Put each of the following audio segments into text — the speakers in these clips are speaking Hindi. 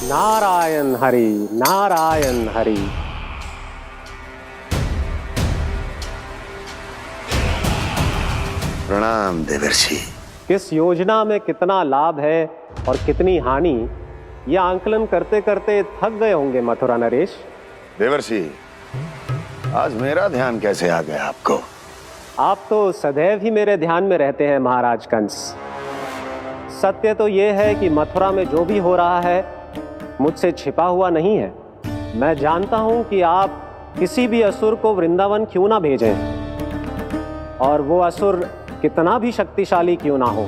नारायण हरि, नारायण हरि। प्रणाम देवर्षि। किस योजना में कितना लाभ है और कितनी हानि, यह आंकलन करते करते थक गए होंगे मथुरा नरेश। देवर्षि, आज मेरा ध्यान कैसे आ गया आपको? आप तो सदैव ही मेरे ध्यान में रहते हैं महाराज कंस। सत्य तो यह है कि मथुरा में जो भी हो रहा है मुझसे छिपा हुआ नहीं है। मैं जानता हूं कि आप किसी भी असुर को वृंदावन क्यों ना भेजें, और वो असुर कितना भी शक्तिशाली क्यों ना हो,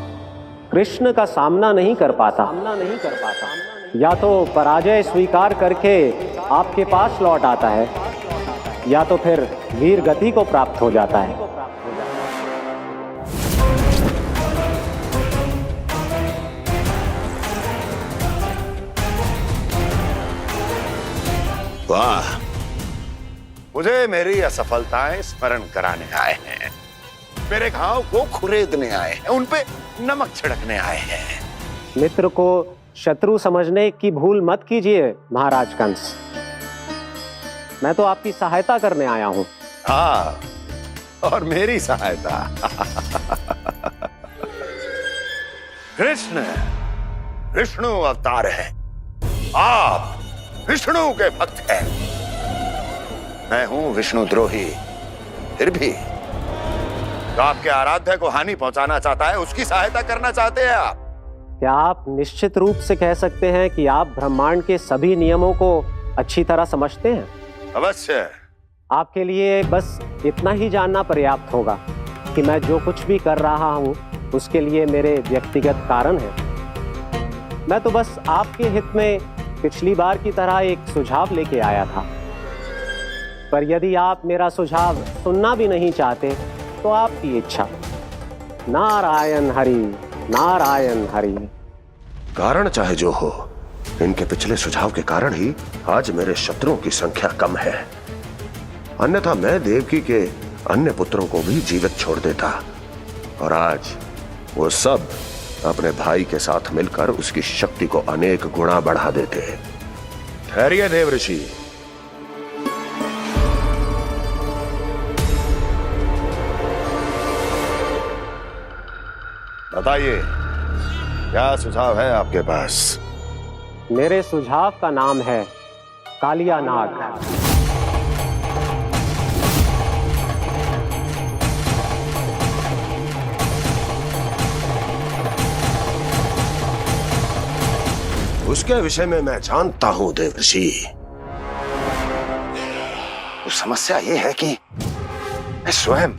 कृष्ण का सामना नहीं कर पाता। या तो पराजय स्वीकार करके आपके पास लौट आता है, या तो फिर वीर गति को प्राप्त हो जाता है। वाह, मुझे मेरी असफलताएं स्मरण कराने आए हैं, मेरे घाव को खुरेदने आए हैं, उन पे नमक छिड़कने आए हैं। मित्र को शत्रु समझने की भूल मत कीजिए महाराज कंस। मैं तो आपकी सहायता करने आया हूं। हाँ, और मेरी सहायता। कृष्ण विष्णु अवतार है, आप विष्णु के भक्त हैं। मैं हूं विष्णु द्रोही, फिर भी तो आपके आराध्य को हानि पहुंचाना चाहता है, उसकी सहायता करना चाहते हैं आप। क्या आप निश्चित रूप से कह सकते हैं कि आप ब्रह्मांड के सभी नियमों को अच्छी तरह समझते हैं? अवश्य। आपके लिए बस इतना ही जानना पर्याप्त होगा कि मैं जो कुछ भी कर रहा हूं उसके लिए मेरे व्यक्तिगत कारण हैं। मैं तो बस आपके हित में पिछली बार की तरह एक सुझाव लेके आया था, पर यदि आप मेरा सुझाव सुनना भी नहीं चाहते तो आपकी इच्छा। नारायण हरि, नारायण हरि। कारण चाहे जो हो, इनके पिछले सुझाव के कारण ही आज मेरे शत्रुओं की संख्या कम है। अन्यथा मैं देवकी के अन्य पुत्रों को भी जीवित छोड़ देता, और आज वो सब अपने भाई के साथ मिलकर उसकी शक्ति को अनेक गुणा बढ़ा देते। ठहरिए देवर्षि। बताइए, क्या सुझाव है आपके पास? मेरे सुझाव का नाम है कालिया नाग। उसके विषय में मैं जानता हूं देवर्षि। तो समस्या ये है कि मैं स्वयं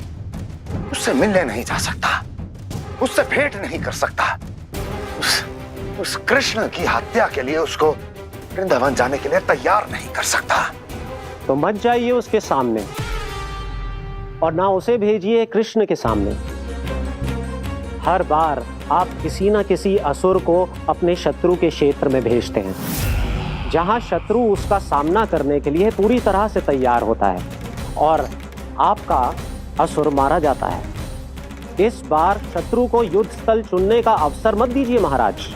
उससे मिलने नहीं जा सकता, उससे भेंट नहीं कर सकता। उस कृष्ण की हत्या के लिए उसको वृंदावन जाने के लिए तैयार नहीं कर सकता। तो मत जाइए उसके सामने, और ना उसे भेजिए कृष्ण के सामने। हर बार आप किसी न किसी असुर को अपने शत्रु के क्षेत्र में भेजते हैं, जहां शत्रु उसका सामना करने के लिए पूरी तरह से तैयार होता है और आपका असुर मारा जाता है। इस बार शत्रु को युद्ध स्थल चुनने का अवसर मत दीजिए महाराज।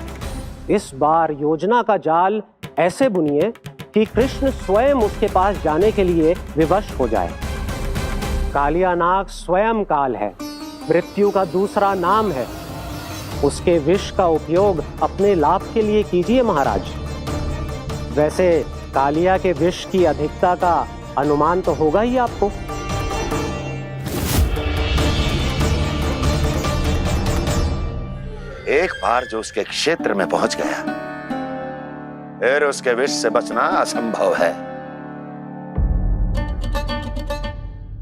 इस बार योजना का जाल ऐसे बुनिए कि कृष्ण स्वयं उसके पास जाने के लिए विवश हो जाए। कालिया नाग स्वयं काल है, मृत्यु का दूसरा नाम है। उसके विष का उपयोग अपने लाभ के लिए कीजिए महाराज। वैसे कालिया के विष की अधिकता का अनुमान तो होगा ही आपको। एक बार जो उसके क्षेत्र में पहुंच गया, फिर उसके विष से बचना असंभव है।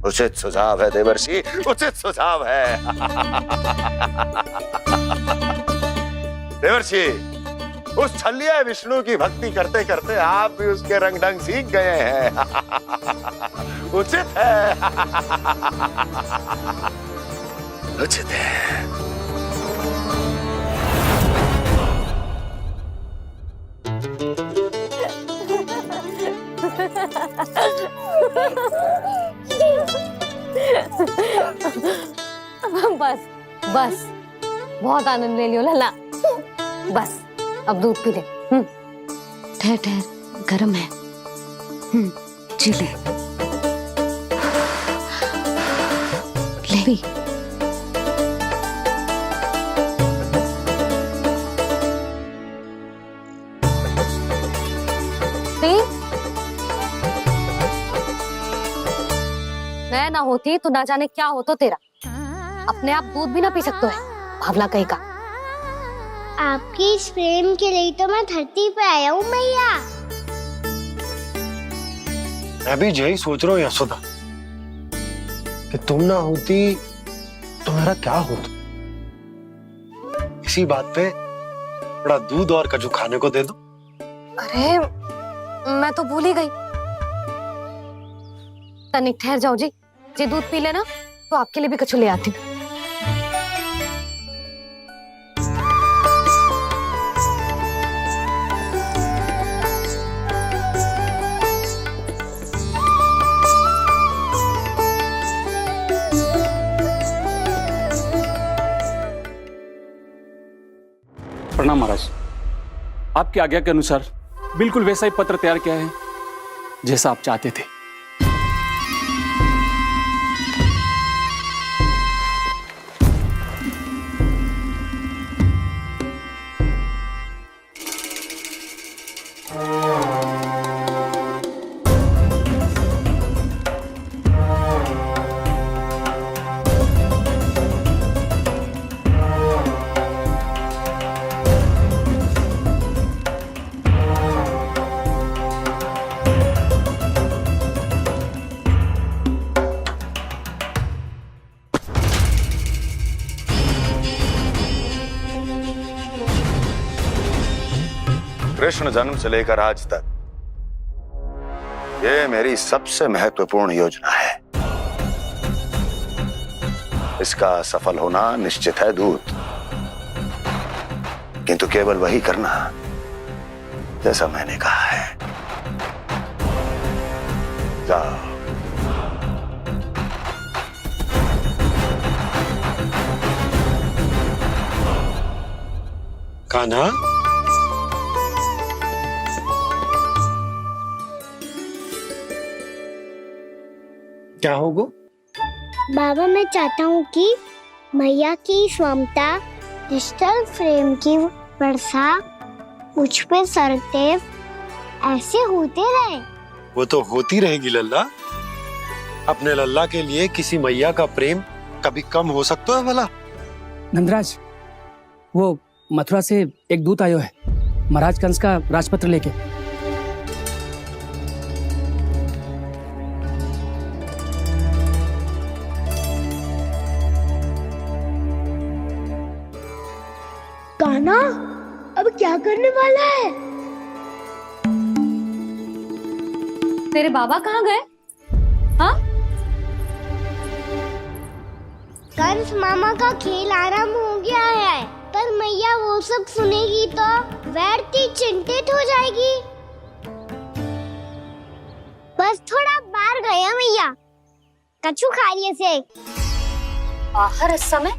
उचित सुझाव है देवर्षि, उचित सुझाव है। देवर्षि, उस छलिया विष्णु की भक्ति करते करते आप भी उसके रंग ढंग सीख गए हैं। उचित है। उचित है। बस बस, बहुत आनंद ले लियो लला। बस अब दूध पी ले। ठहर ठहर, गरम है। जी ले ले। मैं ना होती तो ना जाने क्या होता तेरा। अपने आप दूध भी ना पी सकते है, भावला कहीं का। आपकी इस प्रेम के लिए तो मैं धरती पे आया हूँ मैया। मैं भी यही सोच रहा हूँ यशोदा कि तुम ना होती तो मेरा क्या होता। इसी बात पे थोड़ा दूध और कजू खाने को दे दो। अरे मैं तो भूल ही गई। तनिक ठहर जाओ जी, दूध पी लेना तो आपके लिए भी कछु ले आती हूँ। प्रणाम महाराज। आपकी आज्ञा के अनुसार बिल्कुल वैसा ही पत्र तैयार किया है जैसा आप चाहते थे। कृष्ण जन्म से लेकर आज तक ये मेरी सबसे महत्वपूर्ण योजना है। इसका सफल होना निश्चित है दूत, किंतु केवल वही करना जैसा मैंने कहा है। जाओ। कान्हा, क्या होगा? बाबा मैं चाहता हूँ कि मैया की ममता क्रिस्टल फ्रेम की वर्षा मुझ पे सरतेव ऐसे होते रहे। वो तो होती रहेगी लल्ला। अपने लल्ला के लिए किसी मैया का प्रेम कभी कम हो सकता है भला? नंदराज, वो मथुरा से एक दूत आयो है महाराज कंस का राजपत्र लेके। कान्हा अब क्या करने वाला है? तेरे बाबा कहाँ गए? हाँ? कंस मामा का खेल आरंभ हो गया है, पर मैया वो सब सुनेगी तो व्यर्थी चिंतित हो जाएगी। बस थोड़ा बाहर गया मैया, कछु खाइए से। बाहर इस समय?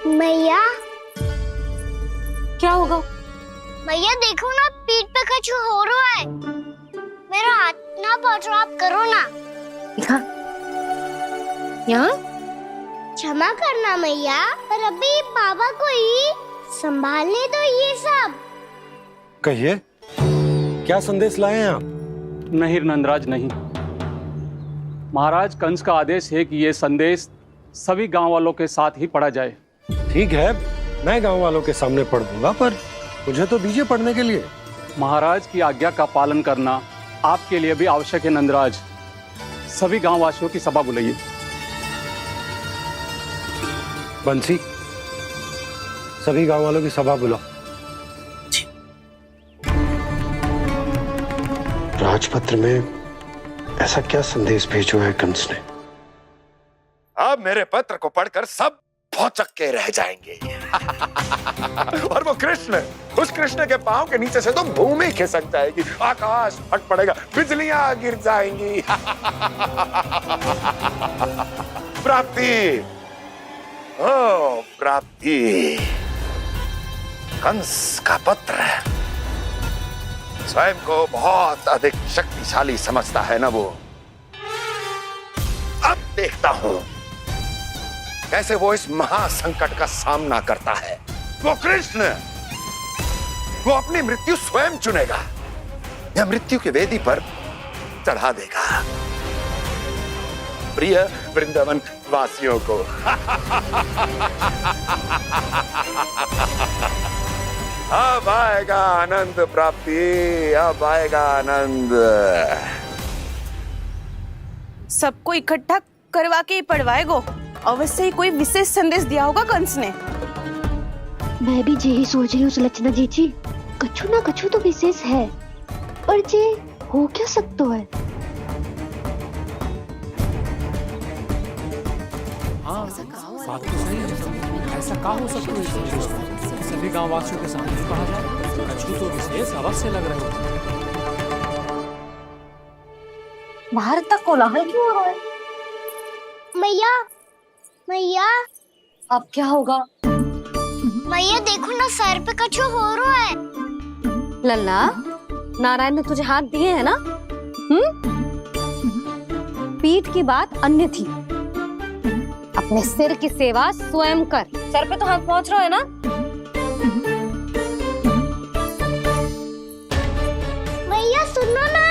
मैया क्या होगा? मैया देखो ना, पीठ पे कछु हो रहा है। मेरा हाथ ना पकड़ो, आप करो ना। यहाँ? क्षमा करना मैया, पर अभी बाबा को ही संभालने दो ये सब। कहिए, क्या संदेश लाए हैं आप? नहीं नंदराज, नहीं। महाराज कंस का आदेश है कि यह संदेश सभी गांव वालों के साथ ही पढ़ा जाए। ठीक है, मैं गांव वालों के सामने पढ़ दूंगा, पर मुझे तो दीजिए पढ़ने के लिए। महाराज की आज्ञा का पालन करना आपके लिए भी आवश्यक है नंदराज। सभी गांव वासियों की सभा बुलाइए। बंसी, सभी गांव वालों की सभा बुलाओ। राजपत्र में ऐसा क्या संदेश भेजो है कंस ने? अब मेरे पत्र को पढ़कर सब भौचक्के रह जाएंगे। और वो कृष्ण, उस कृष्ण के पांव के नीचे से तो भूमि खिसक जाएगी, आकाश फट पड़ेगा, बिजलियां गिर जाएंगी। प्राप्ति, ओ प्राप्ति, कंस का पत्र स्वयं को बहुत अधिक शक्तिशाली समझता है ना वो। अब देखता हूं कैसे वो इस महासंकट का सामना करता है। वो कृष्ण, वो अपनी मृत्यु स्वयं चुनेगा या मृत्यु की वेदी पर चढ़ा देगा प्रिय वृंदावन वासियों को। अब आएगा आनंद प्राप्ति, अब आएगा आनंद। सबको इकट्ठा करवा के ही पढ़वाएगो। अवश्य ही कोई विशेष संदेश दिया होगा कंस ने। मैं भी यही सोच रही हूँ सुलक्षणा जीजी, कछु ना कछु तो विशेष है, पर जे हो क्या सकता है। हाँ, बात तो सही है। ऐसा क्या हो सकता है? सभी गांव वासियों के सामने कहा जाए, कछु तो विशेष अवश्य लग रहे हो। बाहर तक कोलाहल क्यों हो रहा है? मैया, मैया, अब क्या होगा? मैया देखो ना, सर पे कछु हो रहा है। लल्ला, नारायण ने तुझे हाथ दिए हैं ना? पीठ की बात अन्य थी। अपने सिर की सेवा स्वयं कर। सर पे तो हाथ पहुंच रहा है ना? मैया सुनो ना,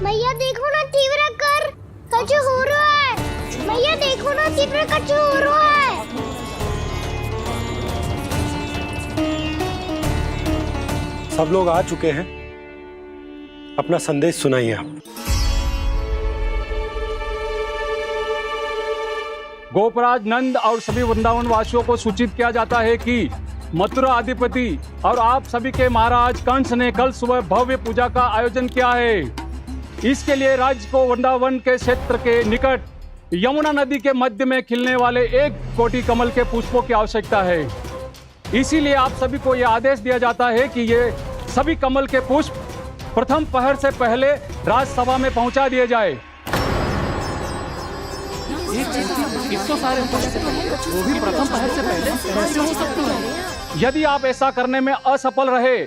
मैया देखो ना, तीव्र कर कछु हो रहा है। मैया देखो ना, तीव्र कछु हो रहा है। सब लोग आ चुके हैं, अपना संदेश सुनाइए आप। गोपराज नंद और सभी वृंदावन वासियों को सूचित किया जाता है कि मथुरा अधिपति और आप सभी के महाराज कंस ने कल सुबह भव्य पूजा का आयोजन किया है। इसके लिए राज्य को वृंदावन के क्षेत्र के निकट यमुना नदी के मध्य में खिलने वाले 1 कोटि कमल के पुष्पों की आवश्यकता है। इसीलिए आप सभी को यह आदेश दिया जाता है कि ये सभी कमल के पुष्प प्रथम पहर से पहले राजसभा में पहुंचा दिए जाए। इतने सारे वो भी प्रथम पहर से पहले कैसे हो सकते हैं? यदि आप ऐसा करने में असफल रहे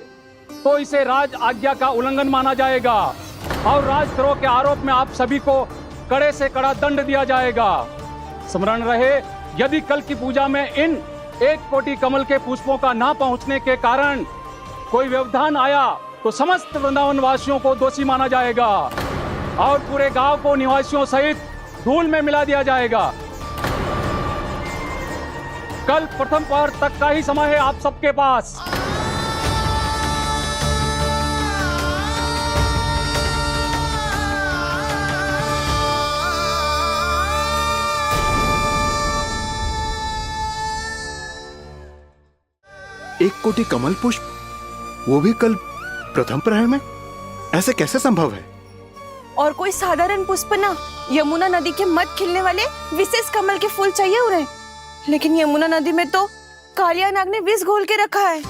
तो इसे राज आज्ञा का उल्लंघन माना जाएगा और राजद्रोह के आरोप में आप सभी को कड़े से कड़ा दंड दिया जाएगा। स्मरण रहे, यदि कल की पूजा में इन 1 कोटि कमल के पुष्पों का ना पहुंचने के कारण कोई व्यवधान आया तो समस्त वृंदावन वासियों को दोषी माना जाएगा और पूरे गांव को निवासियों सहित धूल में मिला दिया जाएगा। कल प्रथम पहर तक का ही समय है आप सबके पास। एक कोटि कमल पुष्प, वो भी कल प्रथम प्रहर में? ऐसे कैसे संभव है? और कोई साधारण पुष्प ना, यमुना नदी के मध्य खिलने वाले विशेष कमल के फूल चाहिए उन्हें। लेकिन यमुना नदी में तो कालिया नाग ने विष घोल के रखा है,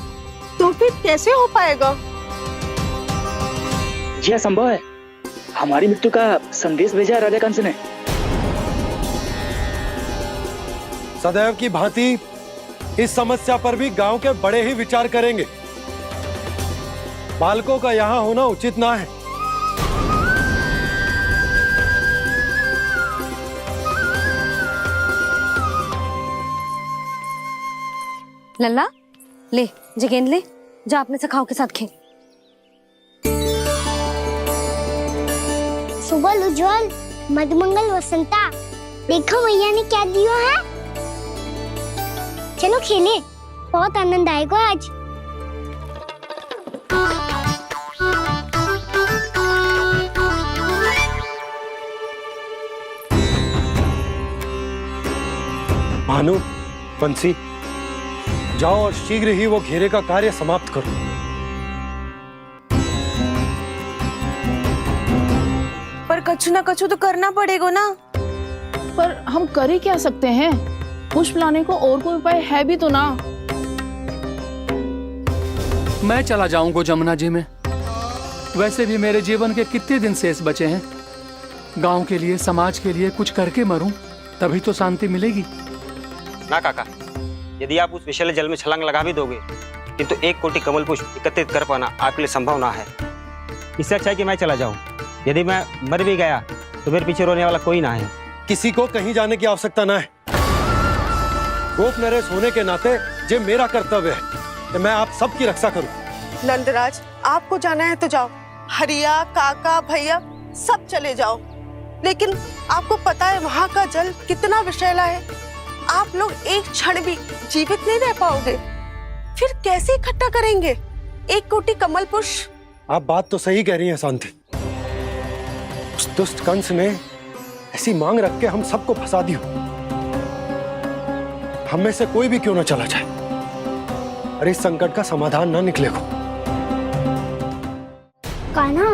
तो फिर कैसे हो पाएगा? यह संभव है। हमारी मृत्यु का संदेश भेजा राजा कंस ने। सदैव की भांति इस समस्या पर भी गांव के बड़े ही विचार करेंगे। बालकों का यहाँ होना उचित ना है। लल्ला, ले गेंद ले, जा अपने सखाओं के साथ खेल। सुबह उज्जवल, मधुमंगल वसंता, देखो मैया ने क्या दिया है। चलो खेले, बहुत आनंद आएगा आज। भानु, बंसी, जाओ और शीघ्र ही वो घेरे का कार्य समाप्त करो। पर कछु ना कछु तो करना पड़ेगा ना। पर हम कर ही क्या सकते हैं? पुष्प लाने को और कोई उपाय है भी तो ना। मैं चला जाऊंगा जमुना जी में। वैसे भी मेरे जीवन के कितने दिन शेष बचे हैं। गांव के लिए, समाज के लिए कुछ करके मरूं, तभी तो शांति मिलेगी। ना काका, यदि आप उस विषैले जल में छलांग लगा भी दोगे किंतु 1 कोटि कमल पुष्प एकत्रित कर पाना आपके लिए संभव ना है। इससे अच्छा है कि मैं चला जाऊं। यदि मैं मर भी गया तो मेरे पीछे रोने वाला कोई ना है। किसी को कहीं जाने की आवश्यकता ना है। गोप नरेश होने के नाते ये मेरा कर्तव्य है कि मैं आप सबकी रक्षा करूं। नंदराज, आपको जाना है तो जाओ, हरिया, काका, भैया सब चले जाओ। लेकिन आपको पता है वहाँ का जल कितना विषैला है। आप लोग एक क्षण भी जीवित नहीं रह पाओगे। फिर कैसे इकट्ठा करेंगे 1 कोटि कमल पुष्प? आप बात तो सही कह रही हैं शांति। उस दुष्ट कंस ने ऐसी मांग रख के हम सबको फंसा दिया। हम में से कोई भी क्यों ना चला जाए और इस संकट का समाधान ना निकले को। कान्हा,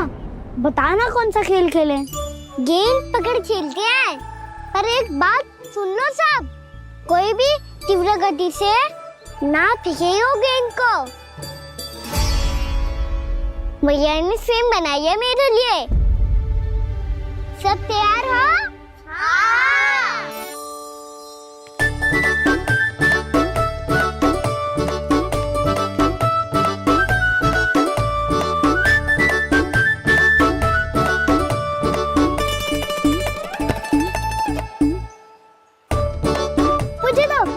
बताना कौन सा खेल खेलें? गेंद पकड़ खेलते हैं। पर एक बात सुन लो सब, कोई भी तीव्र गति से ना फेंकेगा गेंद को। भैया ने फ्रेम बनाई है मेरे लिए। सब तैयार हो? हाँ।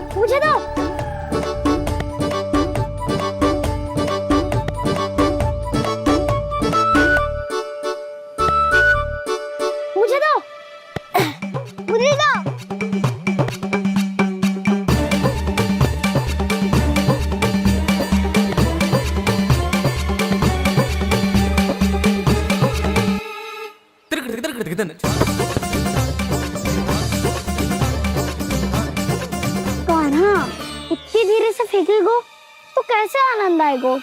मुझे दो। कान्हा, इतनी धीरे से फेंकेगो तो कैसे आनंद आएगो?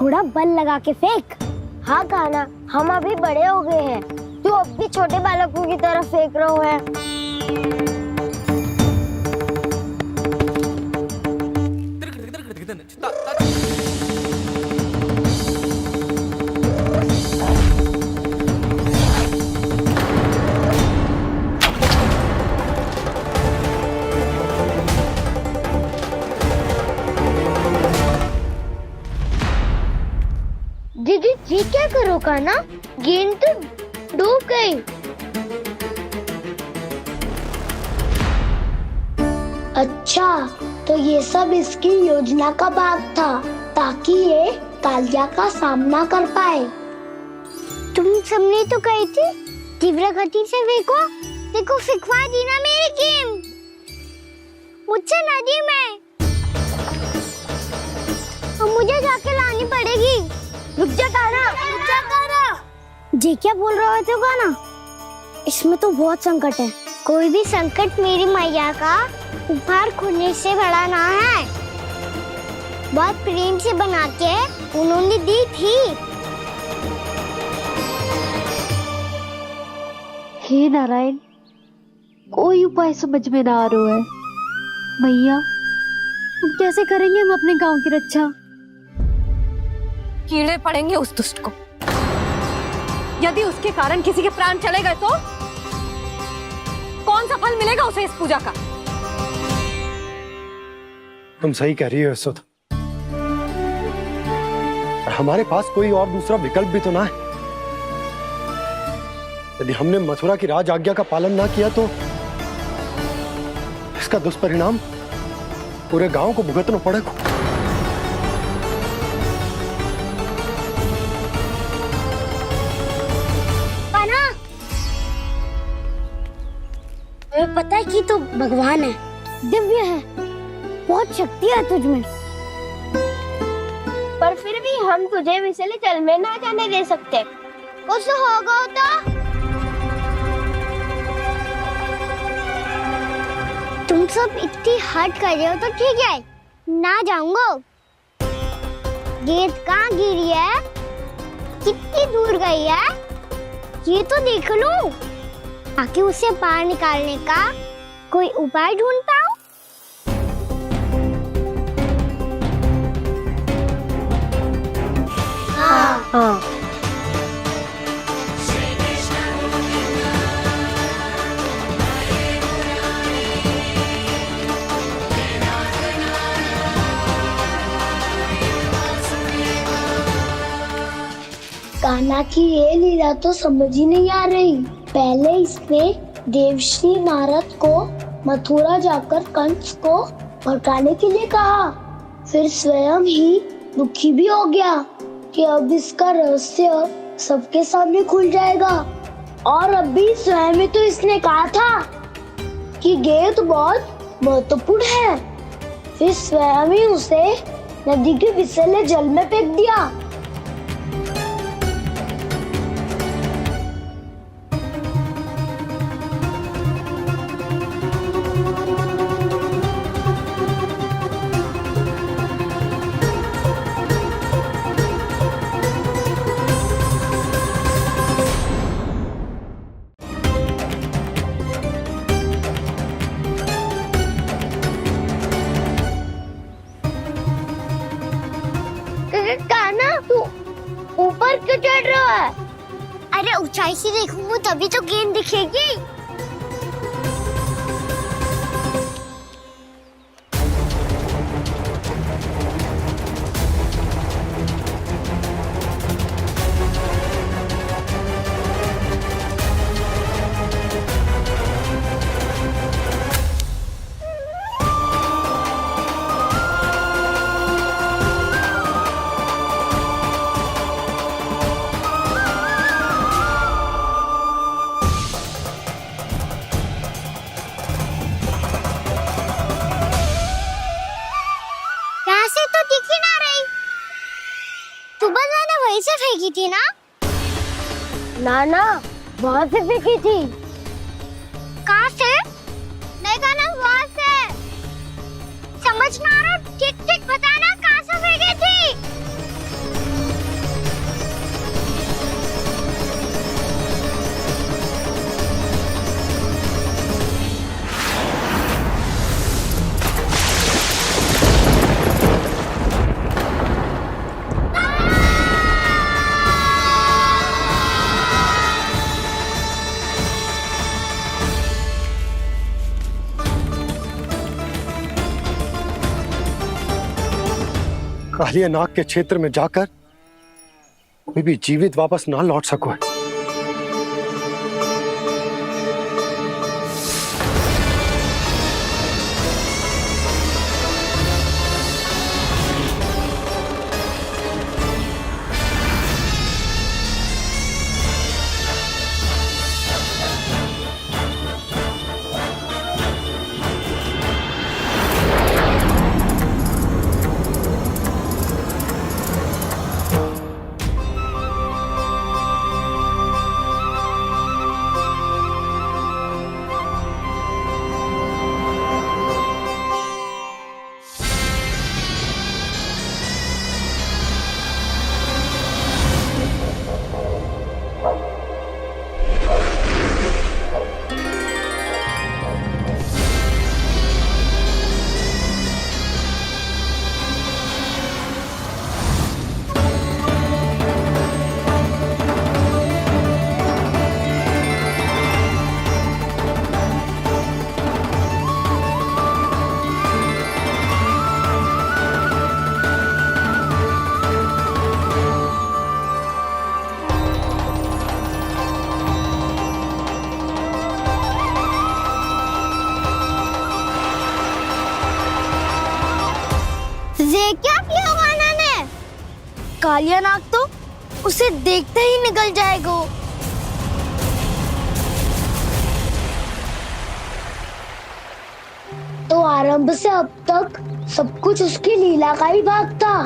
थोड़ा बल लगा के फेंक। हाँ कान्हा, हम अभी बड़े हो गए हैं, तू अब भी छोटे बालकों की तरह फेंक रहे है। दीदी जी क्या करो कान्हा? गेंद तो डूब गई। अच्छा, तो ये सब इसकी योजना का भाग था ताकि ये कालिया का सामना कर पाए। तुम सबने तो कही थी तीव्र गति से फेंको। देखो फिकवा दी ना मेरी गेम। मुझसे नदी में। अब मुझे जाके लानी पड़ेगी। रुक जा कान्हा, रुक जा कान्हा। जी क्या बोल रहे थे कान्हा? इसमें तो बहुत संकट है। कोई भी संकट मेरी मैया का उपहार खोने से बड़ा ना है। बहुत प्रेम से बना के उन्होंने दी थी। हे नारायण, कोई उपाय समझ में ना आ रहा है। मैया, अब कैसे करेंगे हम अपने गांव की रक्षा? कीड़े पड़ेंगे उस दुष्ट को। यदि उसके कारण किसी के प्राण चले गए तो कौन सा फल मिलेगा उसे इस पूजा का? तुम सही कह रही हो यशोदा। और हमारे पास कोई और दूसरा विकल्प भी तो ना है। यदि हमने मथुरा की राज आज्ञा का पालन ना किया तो इसका दुष्परिणाम पूरे गांव को भुगतना पड़ेगा। हमें पता है कि तू भगवान है, दिव्य है, बहुत शक्ति है तुझमें। पर फिर भी हम तुझे विषैले जल में ना जाने दे सकते। कुछ होगा तो तुम सब इतनी हट कर रहे हो तो ठीक है, ना जाऊंगा। गेंद कहाँ गिरी है, कितनी दूर गई है, ये तो देख लो, ताकि उसे बाहर निकालने का कोई उपाय ढूंढ पाओ। हाँ। कान्हा की ये लीला तो समझ ही नहीं आ रही। पहले इसने देवश्री नारद को मथुरा जाकर कंस को भगाने के लिए कहा, फिर स्वयं ही दुखी भी हो गया कि अब इसका रहस्य सबके सामने खुल जाएगा। और अभी स्वयं ही तो इसने कहा था कि गेट बहुत महत्वपूर्ण है, फिर स्वयं ही उसे नदी के विसले जल में फेंक दिया। कान्हा, तू ऊपर क्यों चढ़ रहा है? अरे ऊंचाई से देखूंगा तभी तो गेंद दिखेगी। वहीं से फेंकी थी ना? ना, वहाँ से फेंकी थी। कहाँ से? नहीं कहना वहाँ से। समझ ना आ रहा, ठीक बताना कहाँ से फेंकी थी? कालिया नाग के क्षेत्र में जाकर कोई भी जीवित वापस ना लौट सको है। क्या किया कान्हा ने? कालिया नाग तो उसे देखते ही निकल जाएगा। तो आरंभ से अब तक सब कुछ उसकी लीला का ही भाग था।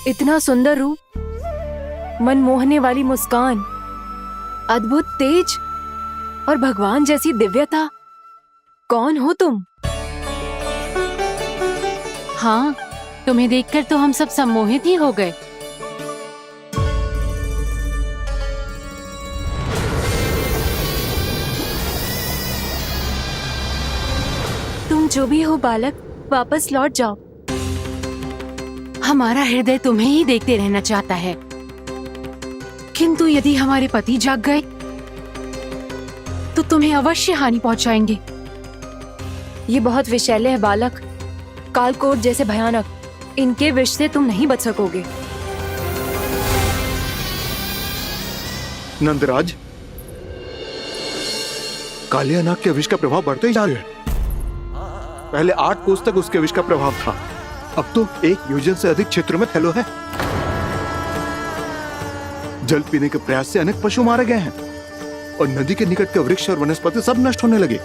इतना सुंदर रूप, मन मोहने वाली मुस्कान, अद्भुत तेज और भगवान जैसी दिव्यता। कौन हो तुम? हाँ, तुम्हें देखकर तो हम सब सम्मोहित ही हो गए। जो भी हो बालक, वापस लौट जाओ। हमारा हृदय तुम्हें ही देखते रहना चाहता है, किंतु यदि हमारे पति जाग गए तो तुम्हें अवश्य हानि पहुंचाएंगे। ये बहुत विषैले है बालक, कालकोट जैसे भयानक, इनके विष से तुम नहीं बच सकोगे। नंदराज, कालिया नाग के विष का प्रभाव बढ़ते ही जा रहा है। पहले 8 कोस तक उसके विष का प्रभाव था, अब तो 1 योजन से अधिक क्षेत्र में फैलो है। जल पीने के प्रयास से अनेक पशु मारे गए हैं और नदी के निकट के वृक्ष और वनस्पति सब नष्ट होने लगे।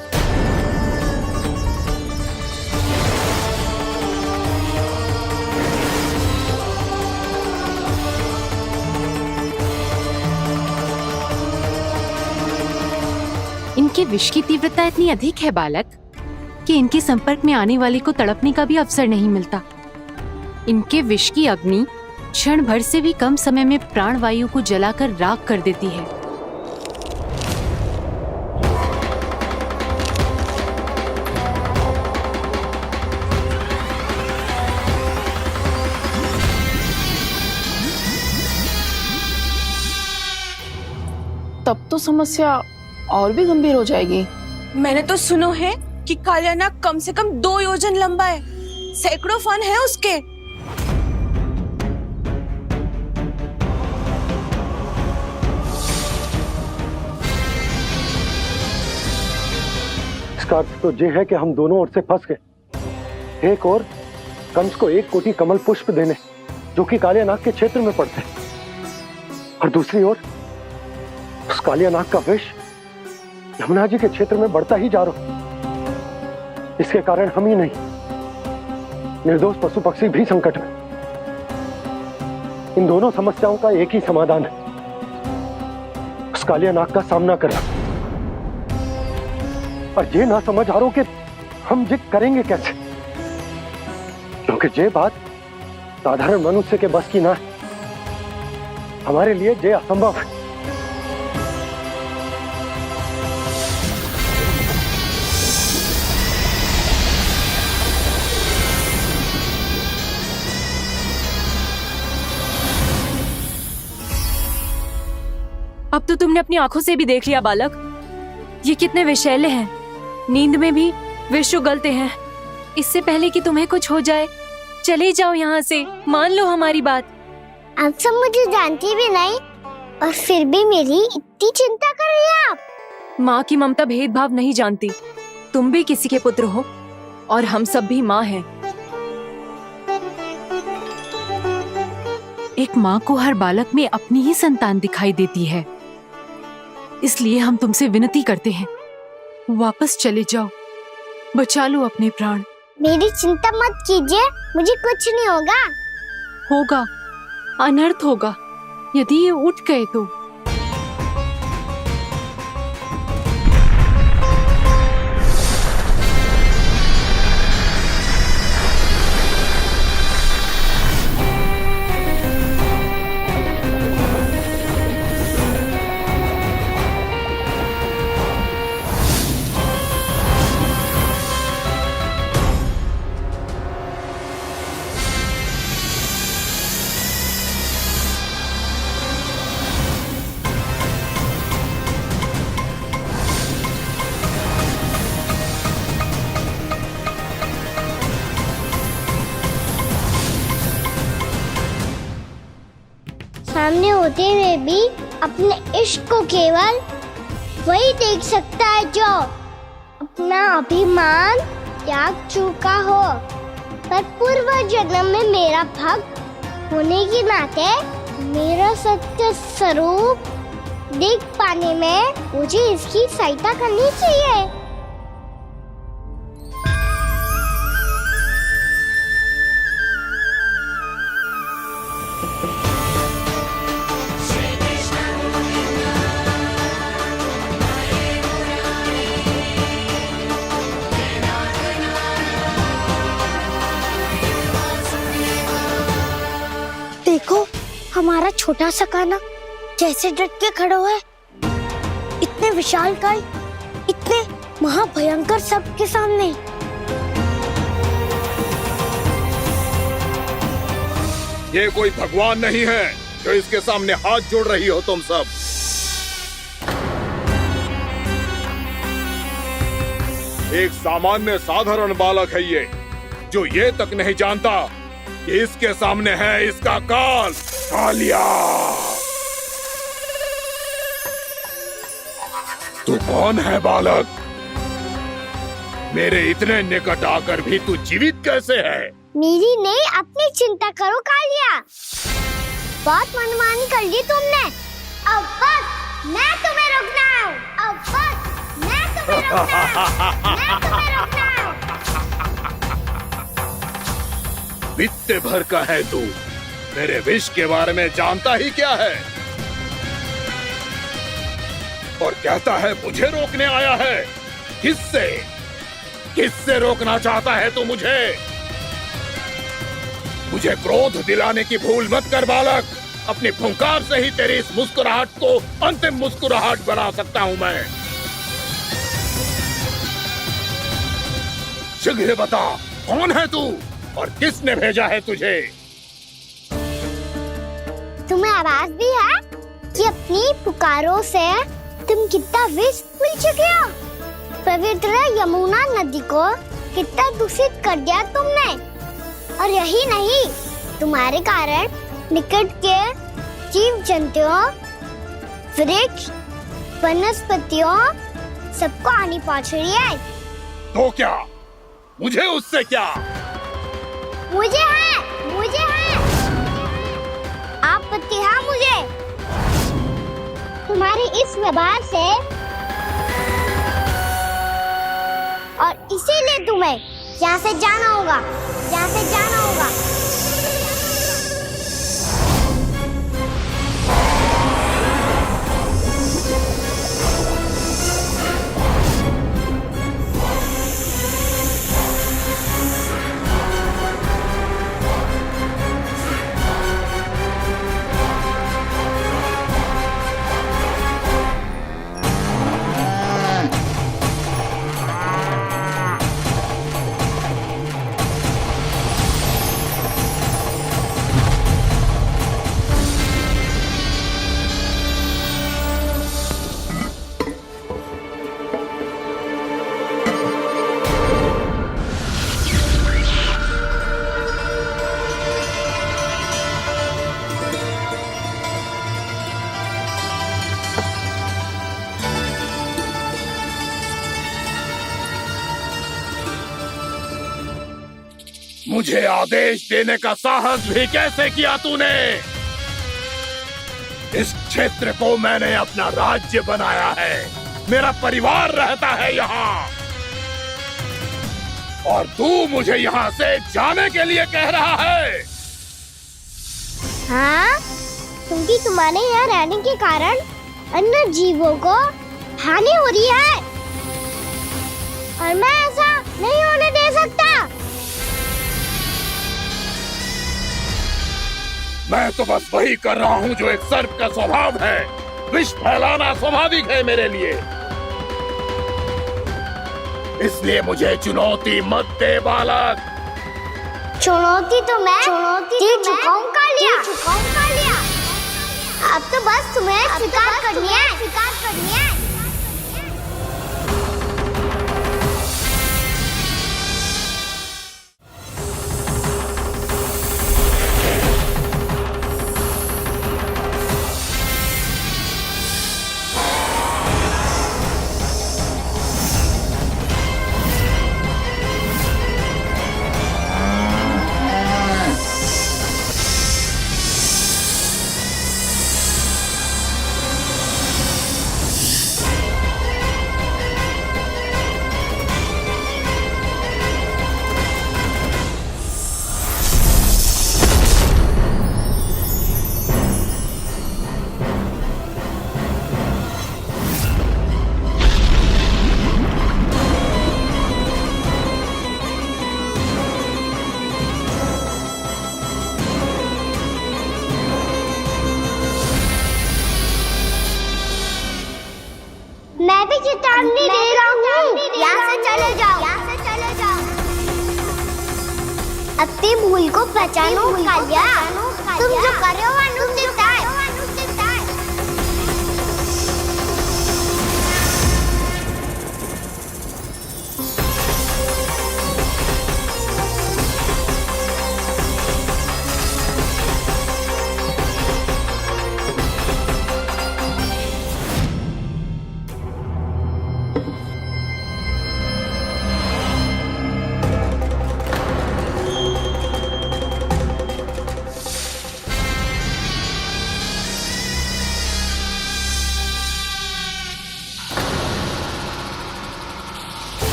इनके विष की तीव्रता इतनी अधिक है बालक कि इनके संपर्क में आने वाले को तड़पने का भी अवसर नहीं मिलता। इनके विष की अग्नि क्षण भर से भी कम समय में प्राणवायु को जलाकर राख कर देती है। तब तो समस्या और भी गंभीर हो जाएगी। मैंने तो सुनो है कि कालिया नाग कम से कम 2 योजन लंबा है, सैकड़ों फन है उसके। इसका अर्थ तो ये है कि हम दोनों ओर से फंस गए। एक और कंस को 1 कोटि कमल पुष्प देने जो कि कालिया नाग के क्षेत्र में पड़ते हैं, और दूसरी ओर उस कालिया नाग का विष यमुना जी के क्षेत्र में बढ़ता ही जा रहा। इसके कारण हम ही नहीं, निर्दोष पशु पक्षी भी संकट में। इन दोनों समस्याओं का एक ही समाधान है, उस कालिया नाग का सामना करना। और ये ना समझ आ रहा कि हम ये करेंगे कैसे, क्योंकि ये बात साधारण मनुष्य के बस की ना है। हमारे लिए ये असंभव है। अब तो तुमने अपनी आंखों से भी देख लिया बालक, ये कितने विषैले हैं। नींद में भी विष उगलते हैं। इससे पहले कि तुम्हें कुछ हो जाए, चले जाओ यहाँ से, मान लो हमारी बात। आप सब मुझे जानती भी नहीं और फिर भी मेरी इतनी चिंता कर रही हैं आप। माँ की ममता भेदभाव नहीं जानती। तुम भी किसी के पुत्र हो और हम सब भी माँ हैं। एक माँ को हर बालक में अपनी ही संतान दिखाई देती है, इसलिए हम तुमसे विनती करते हैं, वापस चले जाओ, बचा लो अपने प्राण। मेरी चिंता मत कीजिए, मुझे कुछ नहीं होगा। होगा, अनर्थ होगा यदि ये उठ गए तो। सामने होते हुए भी अपने इश्क को केवल वही देख सकता है जो अपना अभिमान त्याग चुका हो। पर पूर्व जन्म में मेरा भक्त होने के नाते मेरा सत्य स्वरूप देख पाने में मुझे इसकी सहायता करनी चाहिए। देखो, हमारा छोटा सा कान्हा कैसे डट के खड़ा हुआ है। इतने विशालकाय, इतने महाभयंकर सबके सामने। ये कोई भगवान नहीं है जो इसके सामने हाथ जोड़ रही हो तुम सब। एक सामान्य साधारण बालक है ये, जो ये तक नहीं जानता कि इसके सामने है इसका काल, कालिया। तू कौन है बालक? मेरे इतने निकट आकर भी तू जीवित कैसे है? मेरी नहीं, अपनी चिंता करो कालिया। बहुत मनमानी कर ली तुमने। अब बस मैं तुम्हें रोकना हूँ। अब बस मैं तुम्हें रोकना हूँ। मैं तुम्हें रोकना हूँ। बित्ते भर का है तू, मेरे विष के बारे में जानता ही क्या है? और कहता है मुझे रोकने आया है। किससे? किससे रोकना चाहता है तू मुझे? मुझे क्रोध दिलाने की भूल मत कर बालक। अपनी फुंकार से ही तेरी इस मुस्कुराहट को अंतिम मुस्कुराहट बना सकता हूं मैं। शीघ्र बता, कौन है तू और किसने भेजा है तुझे? तुम्हें आवाज भी है कि अपनी पुकारों से तुम कितना विष भूल चुके हो। पवित्र यमुना नदी को कितना दूषित कर दिया तुमने। और यही नहीं, तुम्हारे कारण निकट के जीव जंतुओं, वृक्ष, वनस्पतियों सबको हानि पहुंच रही है। तो क्या? मुझे उससे क्या? मुझे है आपत्ति है मुझे तुम्हारे इस व्यवहार से, और इसीलिए तुम्हें यहाँ से जाना होगा। यहाँ से जाना होगा। मुझे आदेश देने का साहस भी कैसे किया तूने? इस क्षेत्र को मैंने अपना राज्य बनाया है। मेरा परिवार रहता है यहाँ, और तू मुझे यहाँ से जाने के लिए कह रहा है? हाँ, क्योंकि तुम्हारे यहाँ रहने के कारण अन्य जीवों को हानि हो रही है, और मैं ऐसा नहीं होने दे सकता। मैं तो बस वही कर रहा हूँ जो एक सर्प का स्वभाव है। विष फैलाना स्वाभाविक है मेरे लिए। इसलिए मुझे चुनौती मत दे बालक। चुनौती तो मैं दे चुका हूँ कालिया। अब तो बस तुम्हें स्वीकार करनी है। मैं भी चेतावनी दे रहा हूँ, यहाँ से चले जाओ। अपनी भूल को पहचानो कालिया। तुम जो कर रहे हो वो अनुचित है।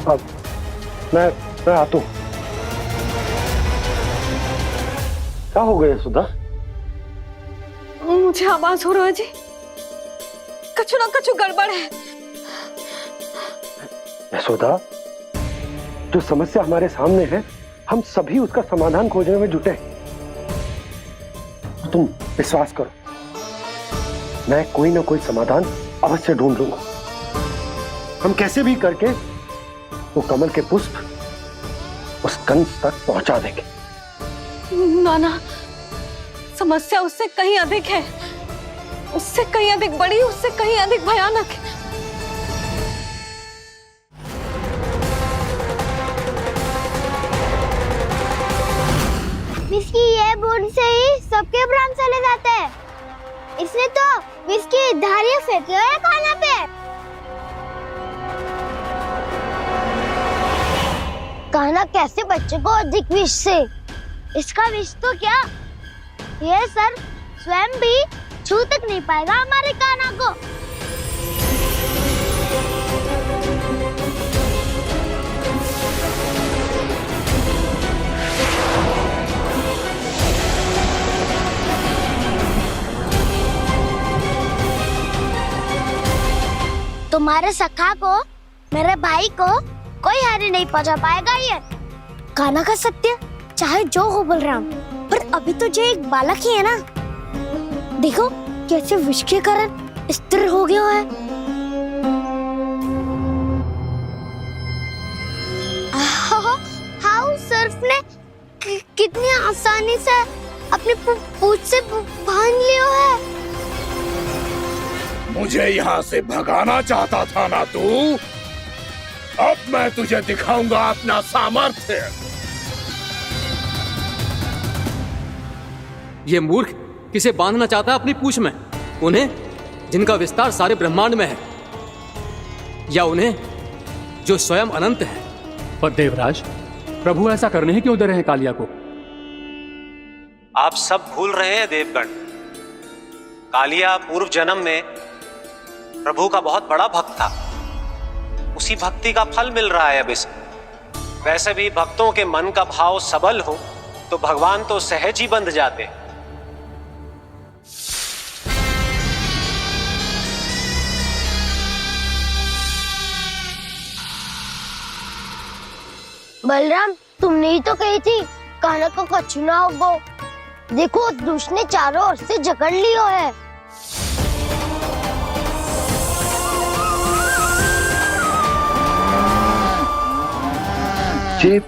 अब मैं आता हूँ। क्या हो गया सुधा? मुझे आवाज हो रहा है जी, कछु ना कछु गड़बड़ है। यशोदा, जो समस्या हमारे सामने है हम सभी उसका समाधान खोजने में जुटे। तुम विश्वास करो, मैं कोई ना कोई समाधान अवश्य ढूंढ लूंगा। हम कैसे भी करके वो कमल के पुष्प उस कंस तक पहुंचा देंगे। नाना, समस्या उससे कहीं अधिक है, उससे कहीं अधिक बड़ी, उससे कहीं अधिक भयानक है। विस्की ये बूंद से ही सबके प्राण चले जाते हैं। इसने तो विस्की धारियां फेंके हुए हैं खाना पे। कान्हा कैसे बच्चे को अधिक विष से? इसका विष तो क्या, ये सर स्वयं भी छू तक नहीं पाएगा हमारे कान्हा को। तुम्हारे सखा को, मेरे भाई को कोई हानि नहीं पहुंचा पाएगा। ये कान्हा का सत्य चाहे जो हो बलराम, पर अभी तो जो एक बालक ही है ना। देखो कैसे विष के कारण स्थिर हो गया है। हाउ सर्फ ने कितनी आसानी से अपनी पूंछ से बांध लिया है। मुझे यहाँ से भगाना चाहता था ना तू? अब मैं तुझे दिखाऊंगा अपना सामर्थ्य। ये मूर्ख किसे बांधना चाहता है अपनी पूंछ में? उन्हें जिनका विस्तार सारे ब्रह्मांड में है, या उन्हें जो स्वयं अनंत है? पर देवराज, प्रभु ऐसा करने ही क्यों दे रहे हैं कालिया को? आप सब भूल रहे हैं देवगण, कालिया पूर्व जन्म में प्रभु का बहुत बड़ा भक्त था। उसी भक्ति का फल मिल रहा है अब इसे। वैसे भी भक्तों के मन का भाव सबल हो तो भगवान तो सहज ही बंध जाते। बलराम, तुमने ही तो कही थी कान्हा को कछु ना होगा। देखो उस दुष्ट ने चारों ओर से जकड़ लियो है। ये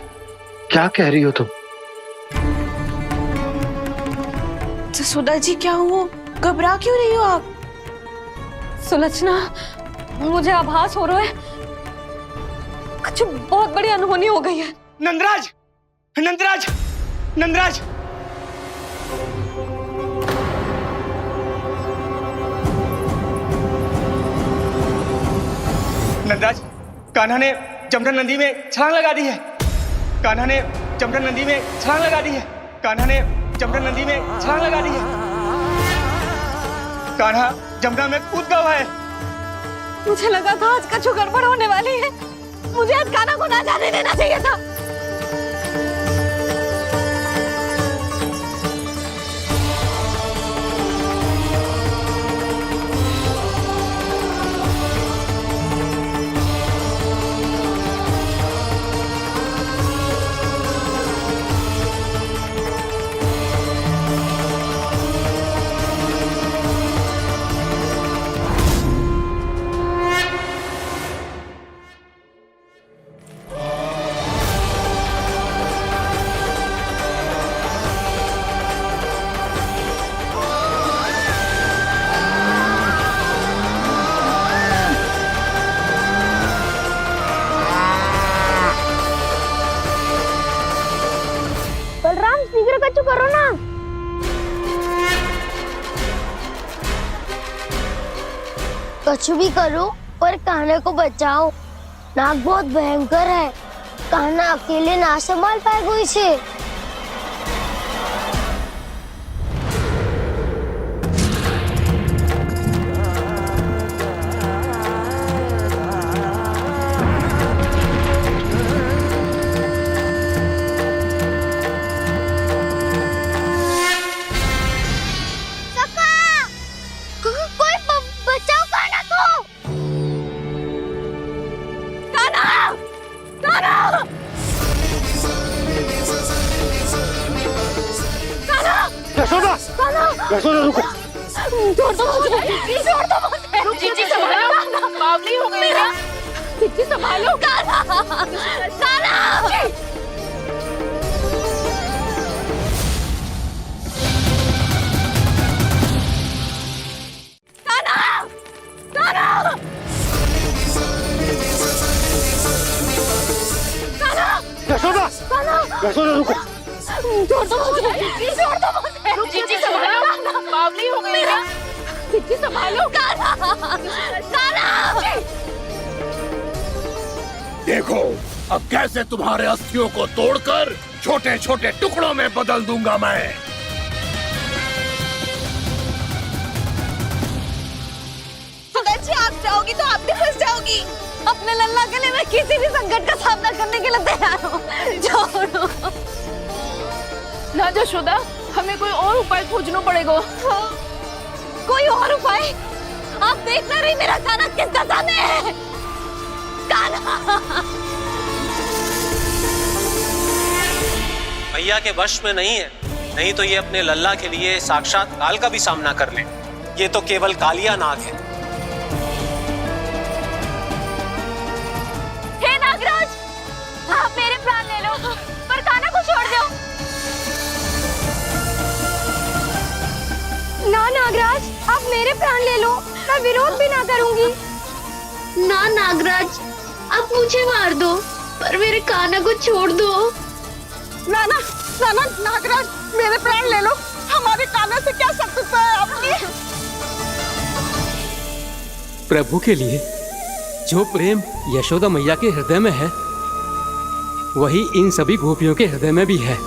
क्या कह रही हो तुम? जसोदा जी, क्या हुआ? घबरा क्यों रही हो आप? सुलक्षणा, मुझे आभास हो रहा है कुछ बहुत बड़ी अनहोनी हो गई है। नंदराज, नंदराज, नंदराज! नंदराज, कान्हा ने जमना नदी में छलांग लगा दी है। कान्हा ने जमना नदी में छलांग लगा दी है। कान्हा ने जमना नदी में छलांग लगा दी है। कान्हा जमना में कूद गया है। मुझे लगा था आज कछु गड़बड़ होने वाली है। मुझे आज कान्हा को ना जाने देना चाहिए था। बच्चों करो ना। कुछ भी करो पर कान्हा को बचाओ। नाग बहुत भयंकर है, कान्हा अकेले ना संभाल पाएगा इसे। यशोदा रुको। छोड़ दो मुझे, छोड़ दो मुझे। जीजी संभालो, बावली हो गई क्या? जीजी संभालो। कान्हा, कान्हा। यशोदा, यशोदा रुको। छोड़ दो मुझे, छोड़ दो मुझे। जीजी संभालो, बावली हो गई क्या? जीजी संभालो। देखो अब कैसे तुम्हारे अस्थियों को तोड़कर छोटे छोटे टुकड़ों में बदल दूंगा मैं। जी आप जाओगी तो आप भी फंस जाओगी। अपने लल्ला के लिए मैं किसी भी संकट का सामना करने के लिए तैयार हूँ। छोड़ो ना यशोदा, हमें कोई और उपाय खोजना पड़ेगा। कोई और उपाय? आप देख ना रही मेरा कान्हा किस दशा में है। कान्हा मैया के वश में नहीं है, नहीं तो ये अपने लल्ला के लिए साक्षात काल का भी सामना कर ले। ये तो केवल कालिया नाग है। हे नागराज, आप मेरे प्राण ले लो पर कान्हा को छोड़ दो। ना नागराज, आप मेरे प्राण ले लो, मैं विरोध भी ना करूंगी। ना नागराज, आप मुझे मार दो पर मेरे कान्हा को छोड़ दो। ना ना ना ना नागराज, मेरे प्राण ले लो। हमारे कान्हा से क्या शत्रुता है आपकी? प्रभु के लिए जो प्रेम यशोदा मैया के हृदय में है, वही इन सभी गोपियों के हृदय में भी है।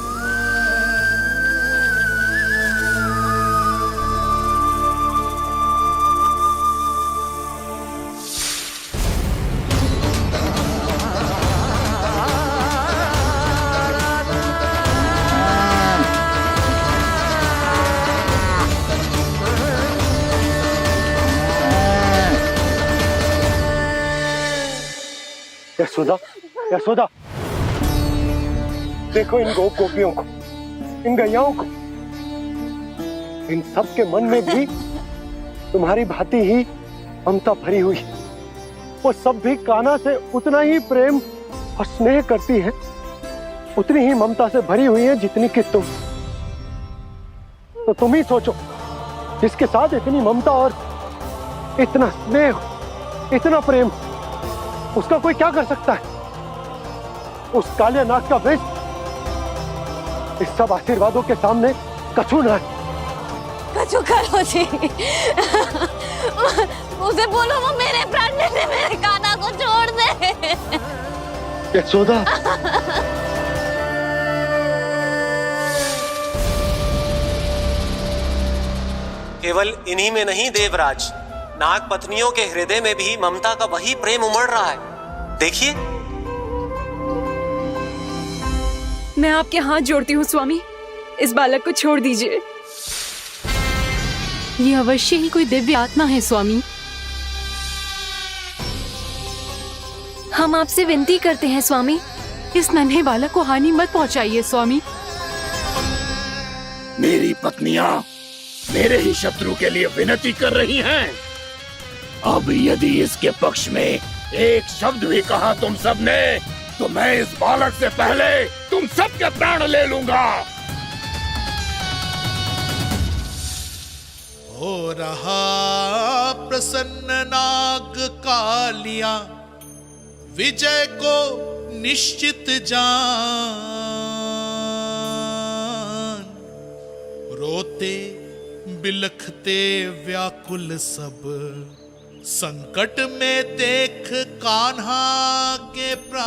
यशोदा, यशोदा, देखो इन गोपियों को, इन गैयाओं को। इन सब के मन में भी तुम्हारी भांति ही ममता भरी हुई। वो सब भी कान्हा से उतना ही प्रेम और स्नेह करती है, उतनी ही ममता से भरी हुई है जितनी कि तुम। तो तुम ही सोचो, जिसके साथ इतनी ममता और इतना स्नेह, इतना प्रेम, उसका कोई क्या कर सकता है? उस कालिया नाग का विष इस सब आशीर्वादों के सामने कछु ना है। कछु करो जी। उसे बोलो वो मेरे प्राण ले ले, मेरे कान्हा को छोड़ दे। यशोदा, केवल इन्हीं में नहीं देवराज, नाग पत्नियों के हृदय में भी ममता का वही प्रेम उमड़ रहा है। देखिए। मैं आपके हाथ जोड़ती हूँ स्वामी, इस बालक को छोड़ दीजिए। ये अवश्य ही कोई दिव्य आत्मा है स्वामी। हम आपसे विनती करते हैं स्वामी, इस नन्हे बालक को हानि मत पहुंचाइए स्वामी। मेरी पत्नियां मेरे ही शत्रु के लिए विनती कर रही हैं। अब यदि इसके पक्ष में एक शब्द भी कहा तुम सबने, तो मैं इस बालक से पहले तुम सबके प्राण ले लूंगा। हो रहा प्रसन्न नाग कालिया, विजय को निश्चित जान। रोते बिलखते व्याकुल सब, संकट में देख कान्हा के प्राण।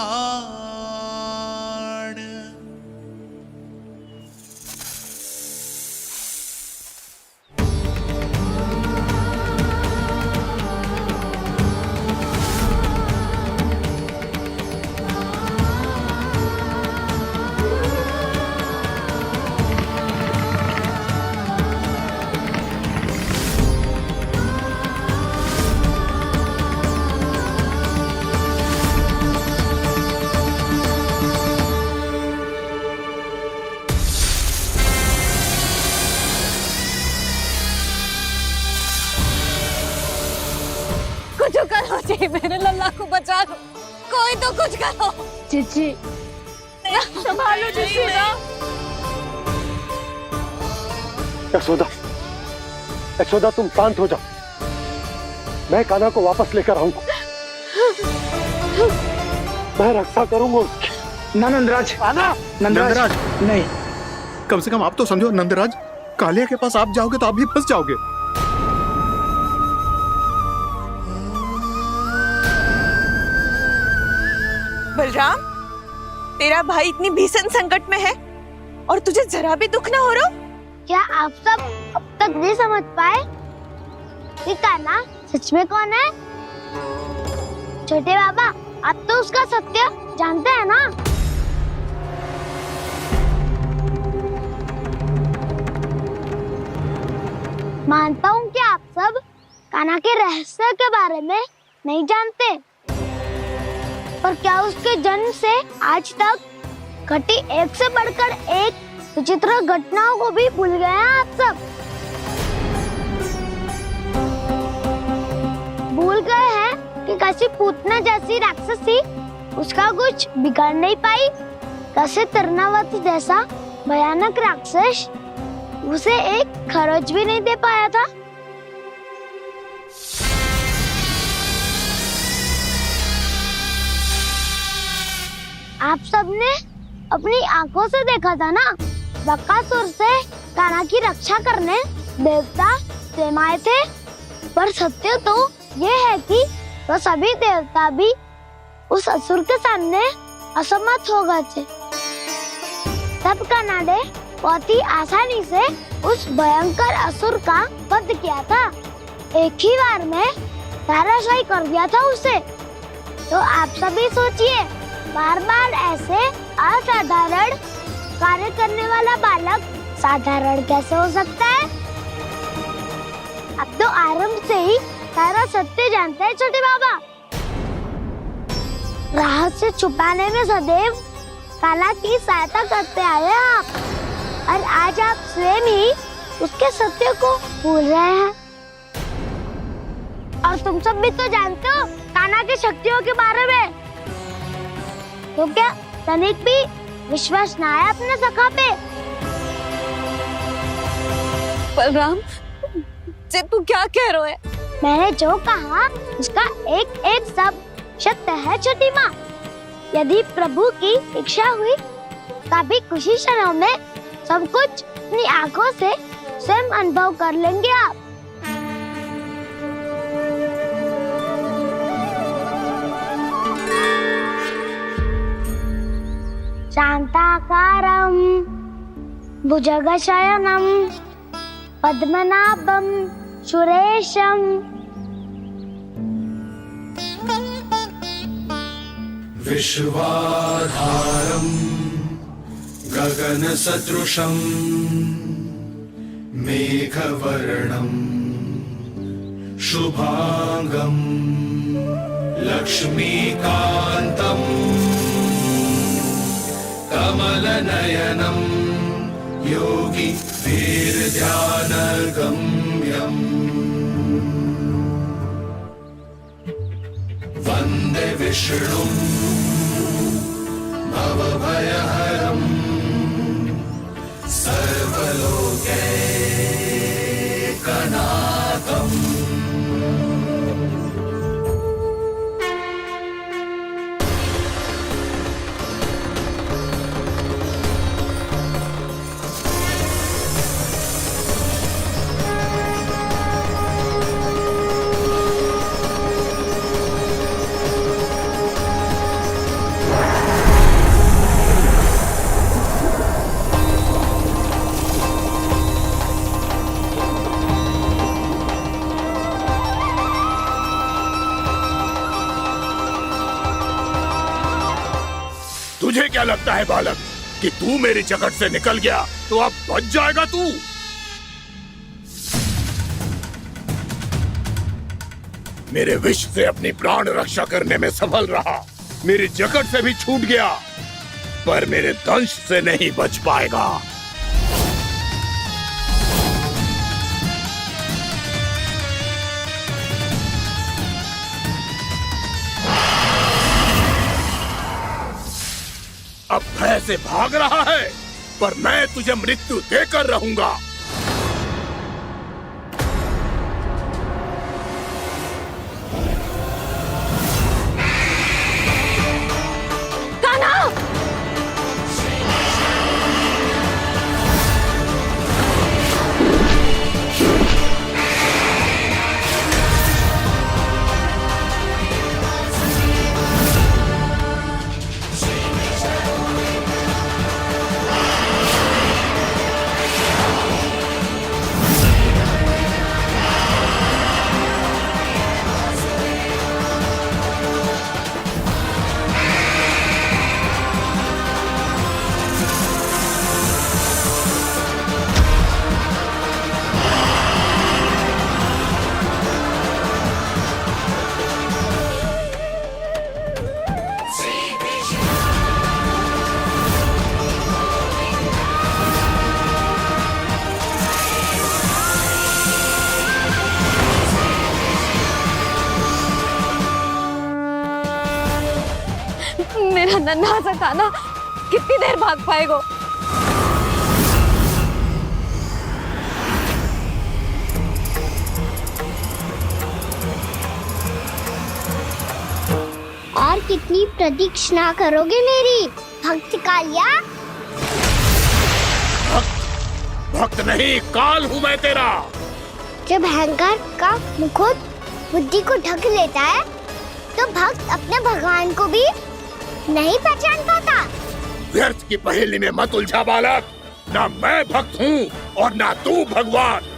कुछ करो जी, मेरे लल्ला को बचा लो, कोई तो कुछ करो। जीजी संभालो यशोदा। यशोदा, यशोदा तुम शांत हो जाओ, मैं कान्हा को वापस लेकर आऊंगा, मैं रक्षा करूंगा उसकी। ना नंदराज, नंदराज नहीं, कम से कम आप तो समझो नंदराज, कालिया के पास आप जाओगे तो आप भी फंस जाओगे। बलराम, तेरा भाई इतनी भीषण संकट में है और तुझे जरा भी दुख ना हो रहा? क्या आप सब अब तक नहीं समझ पाए कि कान्हा सच में कौन है? छोटे बाबा, आप तो उसका सत्य जानते हैं ना? मानता हूँ कि आप सब कान्हा के रहस्य के बारे में नहीं जानते, पर क्या उसके जन्म से आज तक घटी एक से बढ़कर एक विचित्र घटनाओं को भी भूल गए हैं आप सब? भूल गए हैं कि कैसी पूतना जैसी राक्षसी उसका कुछ बिगाड़ नहीं पाई, कैसे तरनावती जैसा भयानक राक्षस उसे एक खरोच भी नहीं दे पाया था। आप सबने अपनी आंखों से देखा था ना, बकासुर से कान्हा की रक्षा करने देवता स्वयं आए थे, पर सत्य तो ये है कि वो सभी देवता भी उस असुर के सामने असमर्थ हो गए थे। तब कान्हा ने बहुत ही आसानी से उस भयंकर असुर का वध किया था, एक ही बार में धराशायी कर दिया था उसे। तो आप सभी सोचिए, बार बार ऐसे असाधारण कार्य करने वाला बालक साधारण कैसे हो सकता है? अब तो आरंभ से ही सारा सत्य जानते हैं छोटे बाबा। रहस्य छुपाने में सदैव कान्हा की सहायता करते आए हैं आप, और आज आप स्वयं ही उसके सत्य को भूल रहे हैं। और तुम सब भी तो जानते हो कान्हा की शक्तियों के बारे में, तो क्या तनिक भी विश्वास ना है अपने सखा पे? बलराम, जे तू क्या कह रहा है? मैंने जो कहा उसका एक एक शब्द सत्य है छोटी माँ। यदि प्रभु की इच्छा हुई तभी कुछ ही क्षणों में सब कुछ अपनी आंखों से स्वयं अनुभव कर लेंगे आप। शांताकारं भुजगशयनं पद्मनाभं सुरेशं विश्वाधारं गगनसदृशं मेघवर्णं शुभांगं लक्ष्मीकान्तं कमलनयनं योगी वीरध्यानगम्यम् वन्दे विष्णुं भवभयहरं सर्वलोकैकनाथम्। लगता है बालक कि तू मेरी जकड़ से निकल गया तो अब बच जाएगा तू? मेरे विष से अपनी प्राण रक्षा करने में सफल रहा, मेरी जकड़ से भी छूट गया, पर मेरे दंश से नहीं बच पाएगा। अब भय से भाग रहा है, पर मैं तुझे मृत्यु देकर रहूंगा। मेरा नन्हा सा कान्हा कितनी देर भाग पाएगा? और कितनी प्रतीक्षा करोगे मेरी भक्त कालिया? भक्त नहीं, काल हूँ मैं तेरा। जब अहंकार का मुकुट बुद्धि को ढक लेता है तो भक्त अपने भगवान को भी नहीं पहचान पाता। व्यर्थ की पहेली में मत उलझा बालक, ना मैं भक्त हूँ और ना तू भगवान।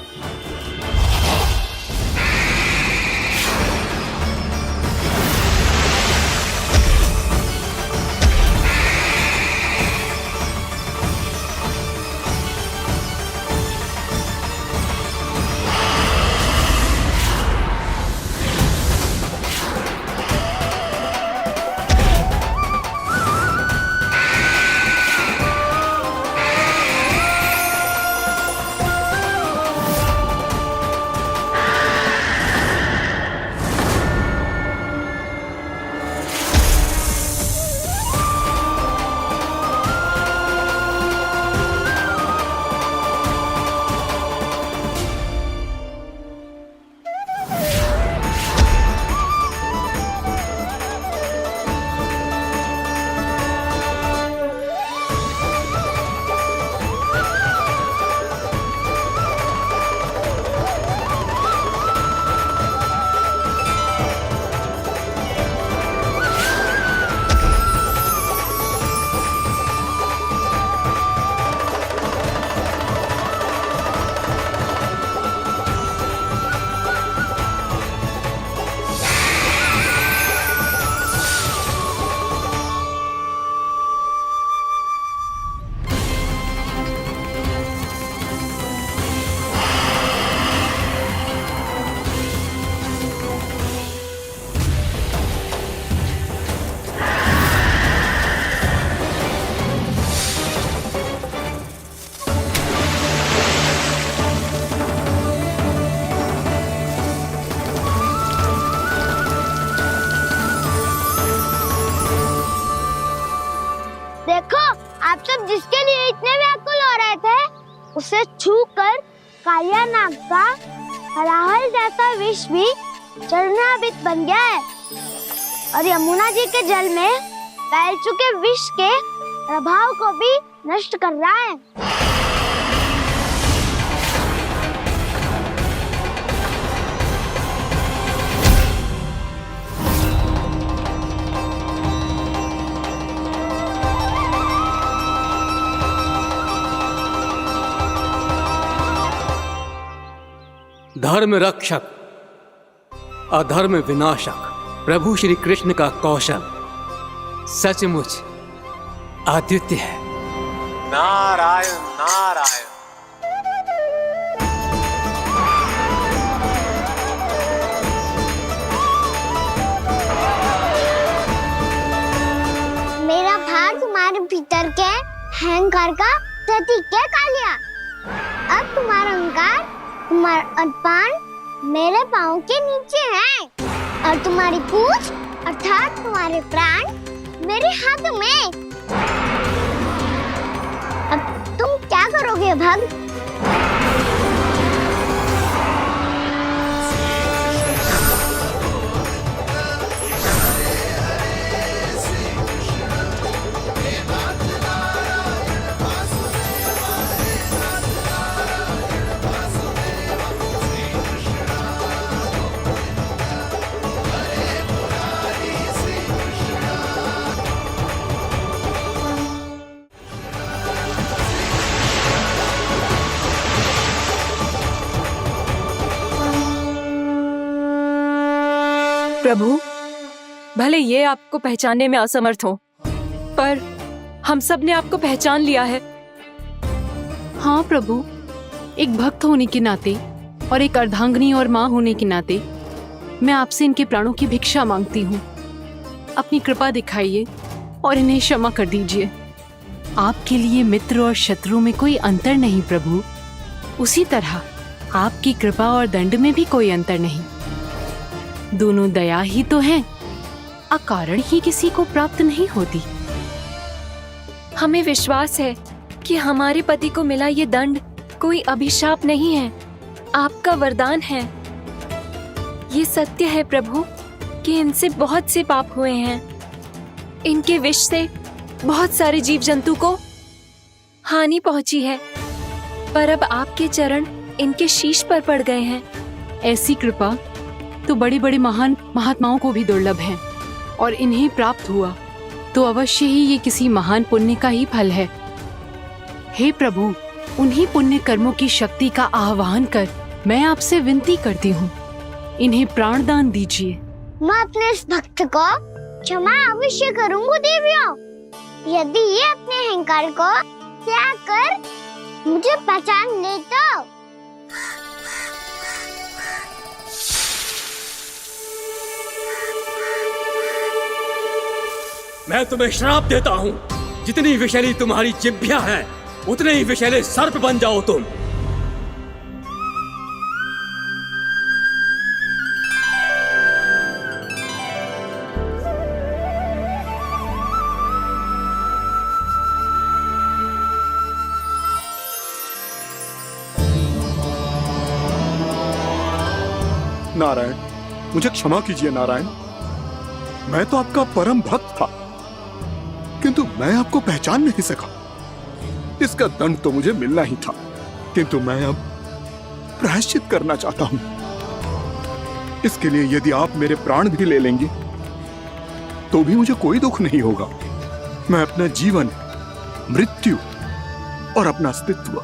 आप सब जिसके लिए इतने व्याकुल हो रहे थे, उसे छूकर कालिया नाग का हलाहल जैसा विष भी चरणामृत बन गया है और यमुना जी के जल में फैल चुके विष के प्रभाव को भी नष्ट कर रहा है। धर्म रक्षक अधर्म विनाशक प्रभु श्री कृष्ण का कौशल सचमुच अद्वितीय है। नारायण नारायण। मेरा भार तुम्हारे भीतर के अहंकार का प्रतीक है कालिया। अब तुम्हारा अहंकार, तुम्हारा अभिमान मेरे पाँव के नीचे है और तुम्हारी पूंछ अर्थात तुम्हारे प्राण मेरे हाथ में। अब तुम क्या करोगे भक्त? प्रभु, भले ये आपको पहचानने में असमर्थ हो, पर हम सब ने आपको पहचान लिया है। हाँ प्रभु, एक भक्त होने के नाते और एक अर्धांगिनी और माँ होने के नाते मैं आपसे इनके प्राणों की भिक्षा मांगती हूँ। अपनी कृपा दिखाइए और इन्हें क्षमा कर दीजिए। आपके लिए मित्र और शत्रु में कोई अंतर नहीं प्रभु। उसी तरह आपकी कृपा और दंड में भी कोई अंतर नहीं। दोनों दया ही तो हैं, अकारण ही किसी को प्राप्त नहीं होती। हमें विश्वास है कि हमारे पति को मिला ये दंड कोई अभिशाप नहीं है, आपका वरदान है। ये सत्य है प्रभु कि इनसे बहुत से पाप हुए हैं। इनके विष से बहुत सारे जीव जंतु को हानि पहुंची है, पर अब आपके चरण इनके शीश पर पड़ गए हैं। ऐसी कृपा तो बड़े बड़े महान महात्माओं को भी दुर्लभ है, और इन्हें प्राप्त हुआ तो अवश्य ही ये किसी महान पुण्य का ही फल है। हे प्रभु, उन्हीं पुण्य कर्मों की शक्ति का आह्वान कर मैं आपसे विनती करती हूँ, इन्हें प्राण दान दीजिए। मैं अपने इस भक्त को क्षमा अवश्य करूँगी देवियों, यदि ये अपने अहंकार को त्याग कर मुझे पहचान ले तो। मैं तुम्हें श्राप देता हूँ, जितनी विषैली तुम्हारी जिह्वा है उतने ही विषैले सर्प बन जाओ तुम। नारायण, मुझे क्षमा कीजिए नारायण। मैं तो आपका परम भक्त था, किंतु मैं आपको पहचान नहीं सका। इसका दंड तो मुझे मिलना ही था, किंतु मैं अब प्रायश्चित करना चाहता हूं। इसके लिए यदि आप मेरे प्राण भी ले लेंगे तो भी मुझे कोई दुख नहीं होगा। मैं अपना जीवन, मृत्यु और अपना अस्तित्व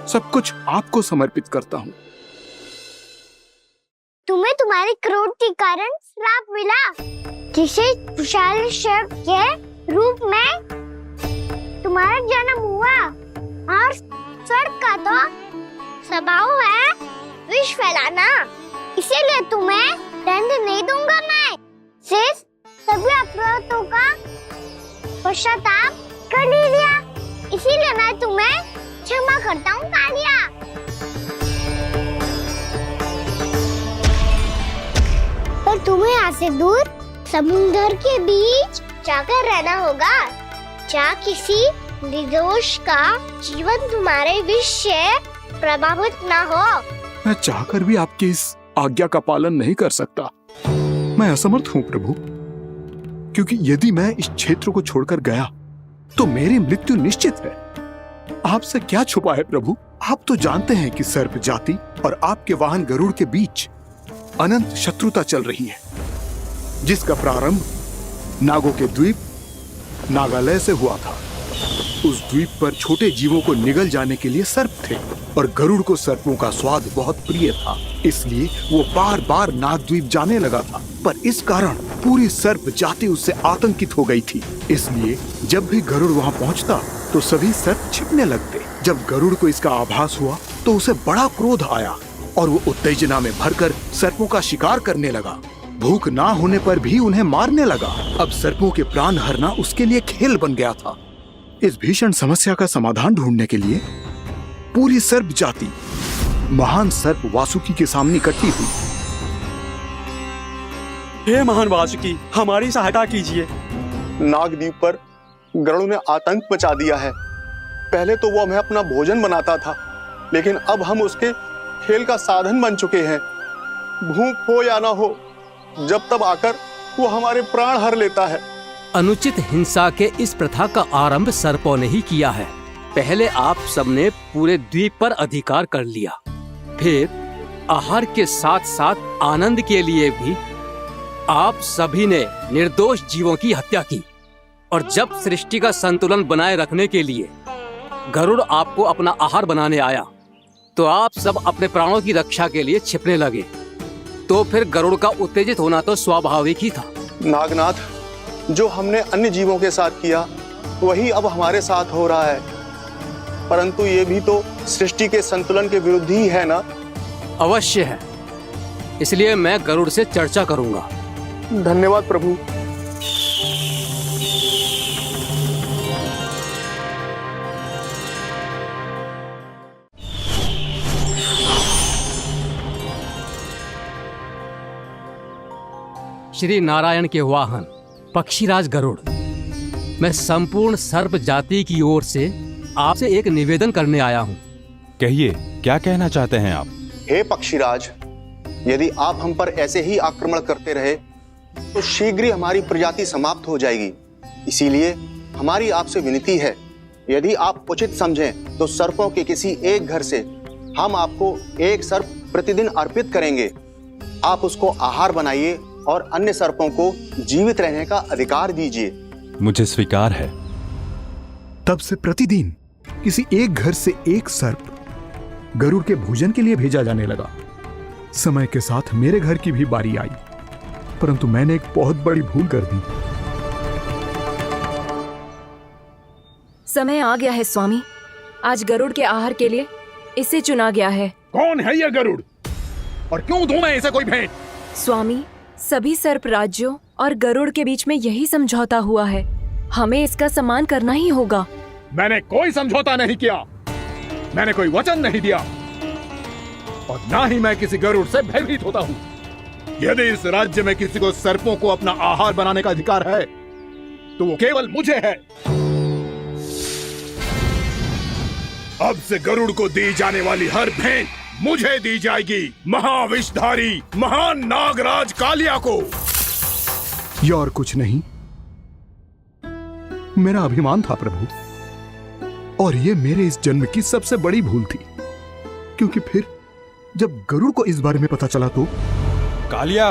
सब कुछ आपको समर्पित करता हूं। तुम्हें तुम्हारे क्रोध के कारण श्राप मिला, जिसे विशाल सर्प के रूप में तुम्हारा जन्म हुआ, और सर्प का तो स्वभाव है विष फैलाना। इसीलिए तुम्हें दंड नहीं दूंगा मैं, सिर्फ सभी अपराधों का पश्चाताप कर लिया। इसीलिए मैं तुम्हें क्षमा करता हूँ कालिया। पर तुम्हें यहाँ से दूर समुद्र के बीच जाकर रहना होगा, जहाँ किसी निर्दोष का जीवन तुम्हारे विष से प्रभावित न हो। मैं चाहकर भी आपकी इस आज्ञा का पालन नहीं कर सकता। मैं असमर्थ हूँ प्रभु, क्योंकि यदि मैं इस क्षेत्र को छोड़कर गया तो मेरी मृत्यु निश्चित है। आपसे क्या छुपा है प्रभु? आप तो जानते हैं कि सर्प जाति और आपके वाहन गरुड़ के बीच अनंत शत्रुता चल रही है, जिसका प्रारंभ नागों के द्वीप नागालय से हुआ था। उस द्वीप पर छोटे जीवों को निगल जाने के लिए सर्प थे, और गरुड़ को सर्पों का स्वाद बहुत प्रिय था, इसलिए वो बार बार नाग द्वीप जाने लगा था। पर इस कारण पूरी सर्प जाति उससे आतंकित हो गई थी। इसलिए जब भी गरुड़ वहां पहुंचता तो सभी सर्प छिपने लगते। जब गरुड़ को इसका आभास हुआ तो उसे बड़ा क्रोध आया और वो उत्तेजना में भरकर सर्पों का शिकार करने लगा। भूख ना होने पर भी उन्हें मारने लगा। अब सर्पों के प्राण हरना उसके लिए खेल बन गया था। इस भीषण समस्या का समाधान ढूंढने के लिए पूरी सर्प जाति महान सर्प वासुकी के सामने इकट्ठी हुई। हे महान वासुकी, हमारी सहायता कीजिए। नागद्वीप पर गरुड़ ने आतंक मचा दिया है। पहले तो वो हमें अपना भोजन बनाता था, लेकिन अब हम उसके खेल का साधन बन चुके हैं। भूख हो या ना हो, जब तब आकर वो हमारे प्राण हर लेता है। अनुचित हिंसा के इस प्रथा का आरंभ सर्पों ने ही किया है। पहले आप सबने पूरे द्वीप पर अधिकार कर लिया, फिर आहार के साथ साथ आनंद के लिए भी आप सभी ने निर्दोष जीवों की हत्या की। और जब सृष्टि का संतुलन बनाए रखने के लिए गरुड़ आपको अपना आहार बनाने आया तो आप सब अपने प्राणों की रक्षा के लिए छिपने लगे। तो फिर गरुड़ का उत्तेजित होना तो स्वाभाविक ही था। नागनाथ, जो हमने अन्य जीवों के साथ किया वही अब हमारे साथ हो रहा है, परंतु ये भी तो सृष्टि के संतुलन के विरुद्ध ही है ना? अवश्य है, इसलिए मैं गरुड़ से चर्चा करूंगा। धन्यवाद प्रभु। श्री नारायण के वाहन पक्षीराज गरुड़, मैं संपूर्ण सर्प जाति की ओर से आपसे एक निवेदन करने आया हूँ। कहिए, क्या कहना चाहते हैं आप? हे पक्षीराज, यदि आप हम पर ऐसे ही आक्रमण करते रहे तो शीघ्र ही हमारी प्रजाति समाप्त हो जाएगी। इसीलिए हमारी आपसे विनती है, यदि आप उचित समझें तो सर्पों के किसी एक घर से हम आपको एक सर्प प्रतिदिन अर्पित करेंगे। आप उसको आहार बनाइए और अन्य सर्पों को जीवित रहने का अधिकार दीजिए। मुझे स्वीकार है। तब से प्रतिदिन किसी एक घर से एक सर्प गरुड़ के भोजन के लिए भेजा जाने लगा। समय के साथ मेरे घर की भी बारी आई, परंतु मैंने एक बहुत बड़ी भूल कर दी। समय आ गया है स्वामी, आज गरुड़ के आहार के लिए इसे चुना गया है। कौन है यह गरुड़ और क्यों दूं मैं इसे कोई भेंट? स्वामी, सभी सर्प राज्यों और गरुड़ के बीच में यही समझौता हुआ है, हमें इसका सम्मान करना ही होगा। मैंने कोई समझौता नहीं किया, मैंने कोई वचन नहीं दिया और ना ही मैं किसी गरुड़ से भयभीत होता हूँ। यदि इस राज्य में किसी को सर्पों को अपना आहार बनाने का अधिकार है तो वो केवल मुझे है। अब से गरुड़ को दी जाने वाली हर भेंट मुझे दी जाएगी, महाविषधारी महान नागराज कालिया को। यह और कुछ नहीं, मेरा अभिमान था प्रभु, और यह मेरे इस जन्म की सबसे बड़ी भूल थी। क्योंकि फिर जब गरुड़ को इस बारे में पता चला तो कालिया,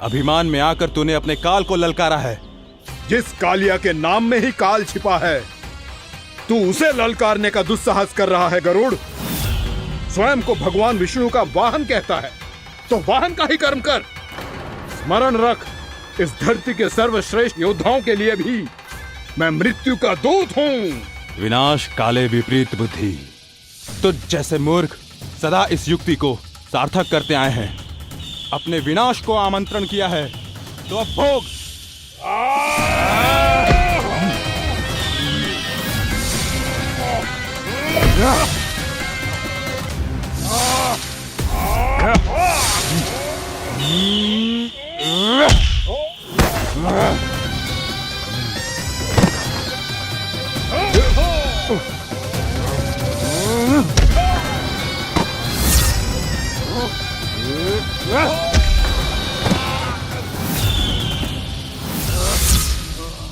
अभिमान में आकर तूने अपने काल को ललकारा है। जिस कालिया के नाम में ही काल छिपा है, तू उसे ललकारने का दुस्साहस कर रहा है गरुड़। स्वयं को भगवान विष्णु का वाहन कहता है तो वाहन का ही कर्म कर। स्मरण रख, इस धरती के सर्वश्रेष्ठ योद्धाओं के लिए भी मैं मृत्यु का दूत हूँ। विनाश काले विपरीत बुद्धि। तो जैसे मूर्ख सदा इस युक्ति को सार्थक करते आए हैं, अपने विनाश को आमंत्रण किया है तो अब भोग।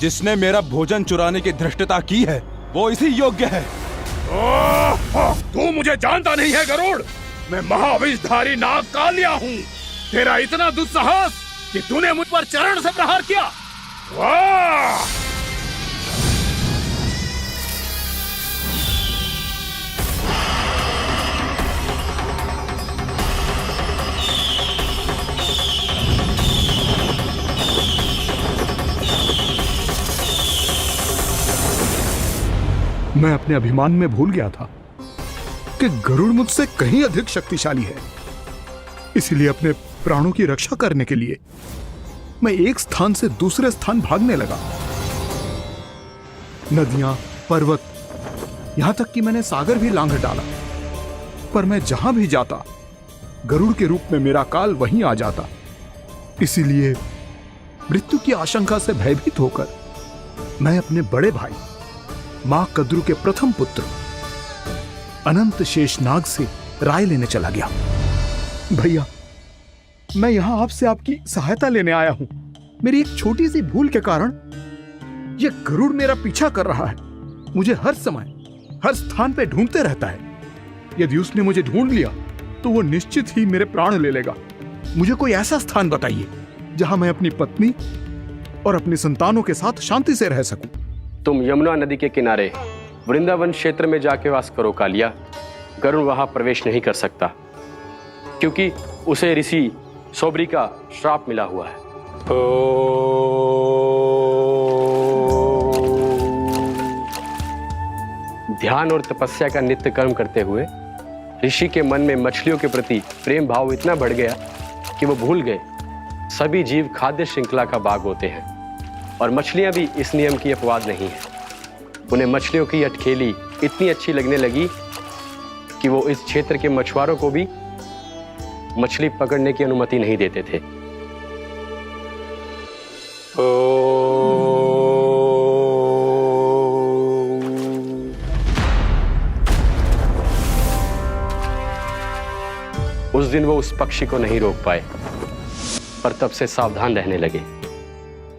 जिसने मेरा भोजन चुराने की धृष्टता की है वो इसी योग्य है। तू मुझे जानता नहीं है गरुड़, मैं महाविषधारी नाग कालिया हूँ। तेरा इतना दुस्साहस कि तूने मुझ पर चरण से प्रहार किया। वाह! मैं अपने अभिमान में भूल गया था कि गरुड़ मुझसे कहीं अधिक शक्तिशाली है। इसलिए अपने प्राणों की रक्षा करने के लिए मैं एक स्थान से दूसरे स्थान भागने लगा। नदियां, पर्वत, यहां तक कि मैंने सागर भी लांघ डाला, पर मैं जहां भी जाता गरुड़ के रूप में मेरा काल वहीं आ जाता। इसीलिए मृत्यु की आशंका से भयभीत होकर मैं अपने बड़े भाई मां कद्रु के प्रथम पुत्र अनंत शेषनाग से राय लेने चला गया। भैया, मैं यहां आपसे आपकी सहायता लेने आया हूं। मेरी एक छोटी सी भूल के कारण यह गरुड़ मेरा पीछा कर रहा है। मुझे हर समय हर स्थान पे ढूंढते रहता है। यदि उसने मुझे ढूंढ लिया तो वो निश्चित ही मेरे प्राण ले लेगा। मुझे कोई ऐसा स्थान बताइए जहां मैं अपनी पत्नी और अपनी संतानों के साथ शांति से रह सकूं। तुम यमुना नदी के किनारे वृंदावन क्षेत्र में जाके वास करो कालिया। गरुड़ वहां प्रवेश नहीं कर सकता क्योंकि उसे ऋषि सोबरी का श्राप मिला हुआ है। ध्यान और तपस्या का नित्य कर्म करते हुए ऋषि के मन में मछलियों के प्रति प्रेम भाव इतना बढ़ गया कि वो भूल गए सभी जीव खाद्य श्रृंखला का भाग होते हैं और मछलियां भी इस नियम की अपवाद नहीं है। उन्हें मछलियों की अटखेली इतनी अच्छी लगने लगी कि वो इस क्षेत्र के मछुआरों को भी मछली पकड़ने की अनुमति नहीं देते थे। उस दिन वो उस पक्षी को नहीं रोक पाए, पर तब से सावधान रहने लगे।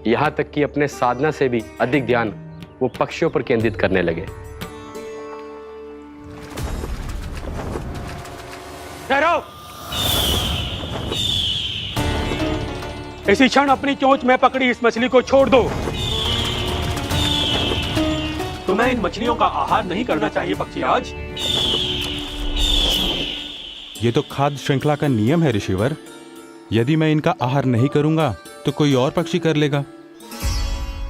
यहां तक कि अपने साधना से भी अधिक ध्यान वो पक्षियों पर केंद्रित करने लगे। ठहरो! इसी क्षण अपनी चोंच में पकड़ी इस मछली को छोड़ दो। तुम्हें इन मछलियों का आहार नहीं करना चाहिए पक्षीराज। ये तो खाद्य श्रृंखला का नियम है ऋषिवर। यदि मैं इनका आहार नहीं करूंगा तो कोई और पक्षी कर लेगा।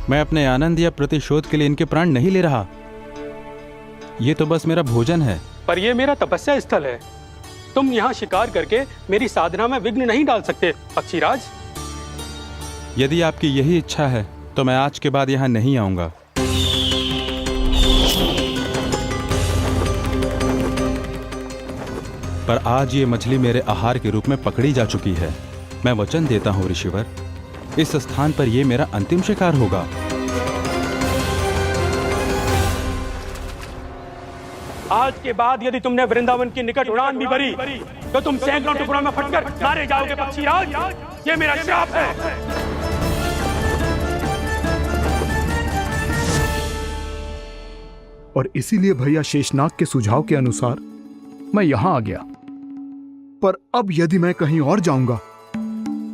मैं अपने आनंद या प्रतिशोध के लिए इनके प्राण नहीं ले रहा। ये तो बस मेरा भोजन है। पर यह मेरा तपस्या स्थल है। तुम यहाँ शिकार करके मेरी साधना में विघ्न नहीं डाल सकते पक्षीराज। यदि आपकी यही इच्छा है तो मैं आज के बाद यहाँ नहीं आऊंगा। पर आज ये मछली मेरे आहार के रूप में पकड़ी जा चुकी है। मैं वचन देता हूँ ऋषिवर, इस स्थान पर यह मेरा अंतिम शिकार होगा। आज के बाद यदि तुमने वृंदावन की निकट उड़ान भी भरी तो तुम सैकड़ों टुकड़ों में फटकर मारे जाओगे पक्षीराज। ये मेरा श्राप है। और इसीलिए भैया शेषनाग के सुझाव के अनुसार मैं यहां आ गया। पर अब यदि मैं कहीं और जाऊंगा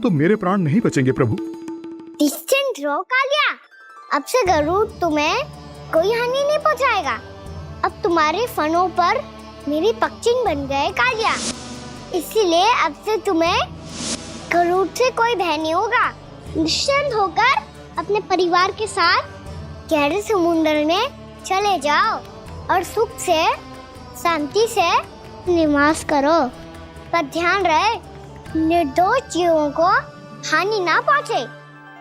तो मेरे प्राण नहीं बचेंगे प्रभु। डिस्टेंट रहो कालिया। अब से गरुड़ तुम्हें कोई हानि नहीं पहुंचाएगा। अब तुम्हारे फनों पर मेरी पक्षिंग बन गए कालिया। इसीलिए अब से तुम्हें गरुड़ से कोई भय नहीं होगा। निश्चिंत होकर अपने परिवार के साथ गहरे समुद्र में चले जाओ और सुख से शांति से निवास करो। पर ध्यान रहे निर्दोष जीवों को हानि ना पहुंचे।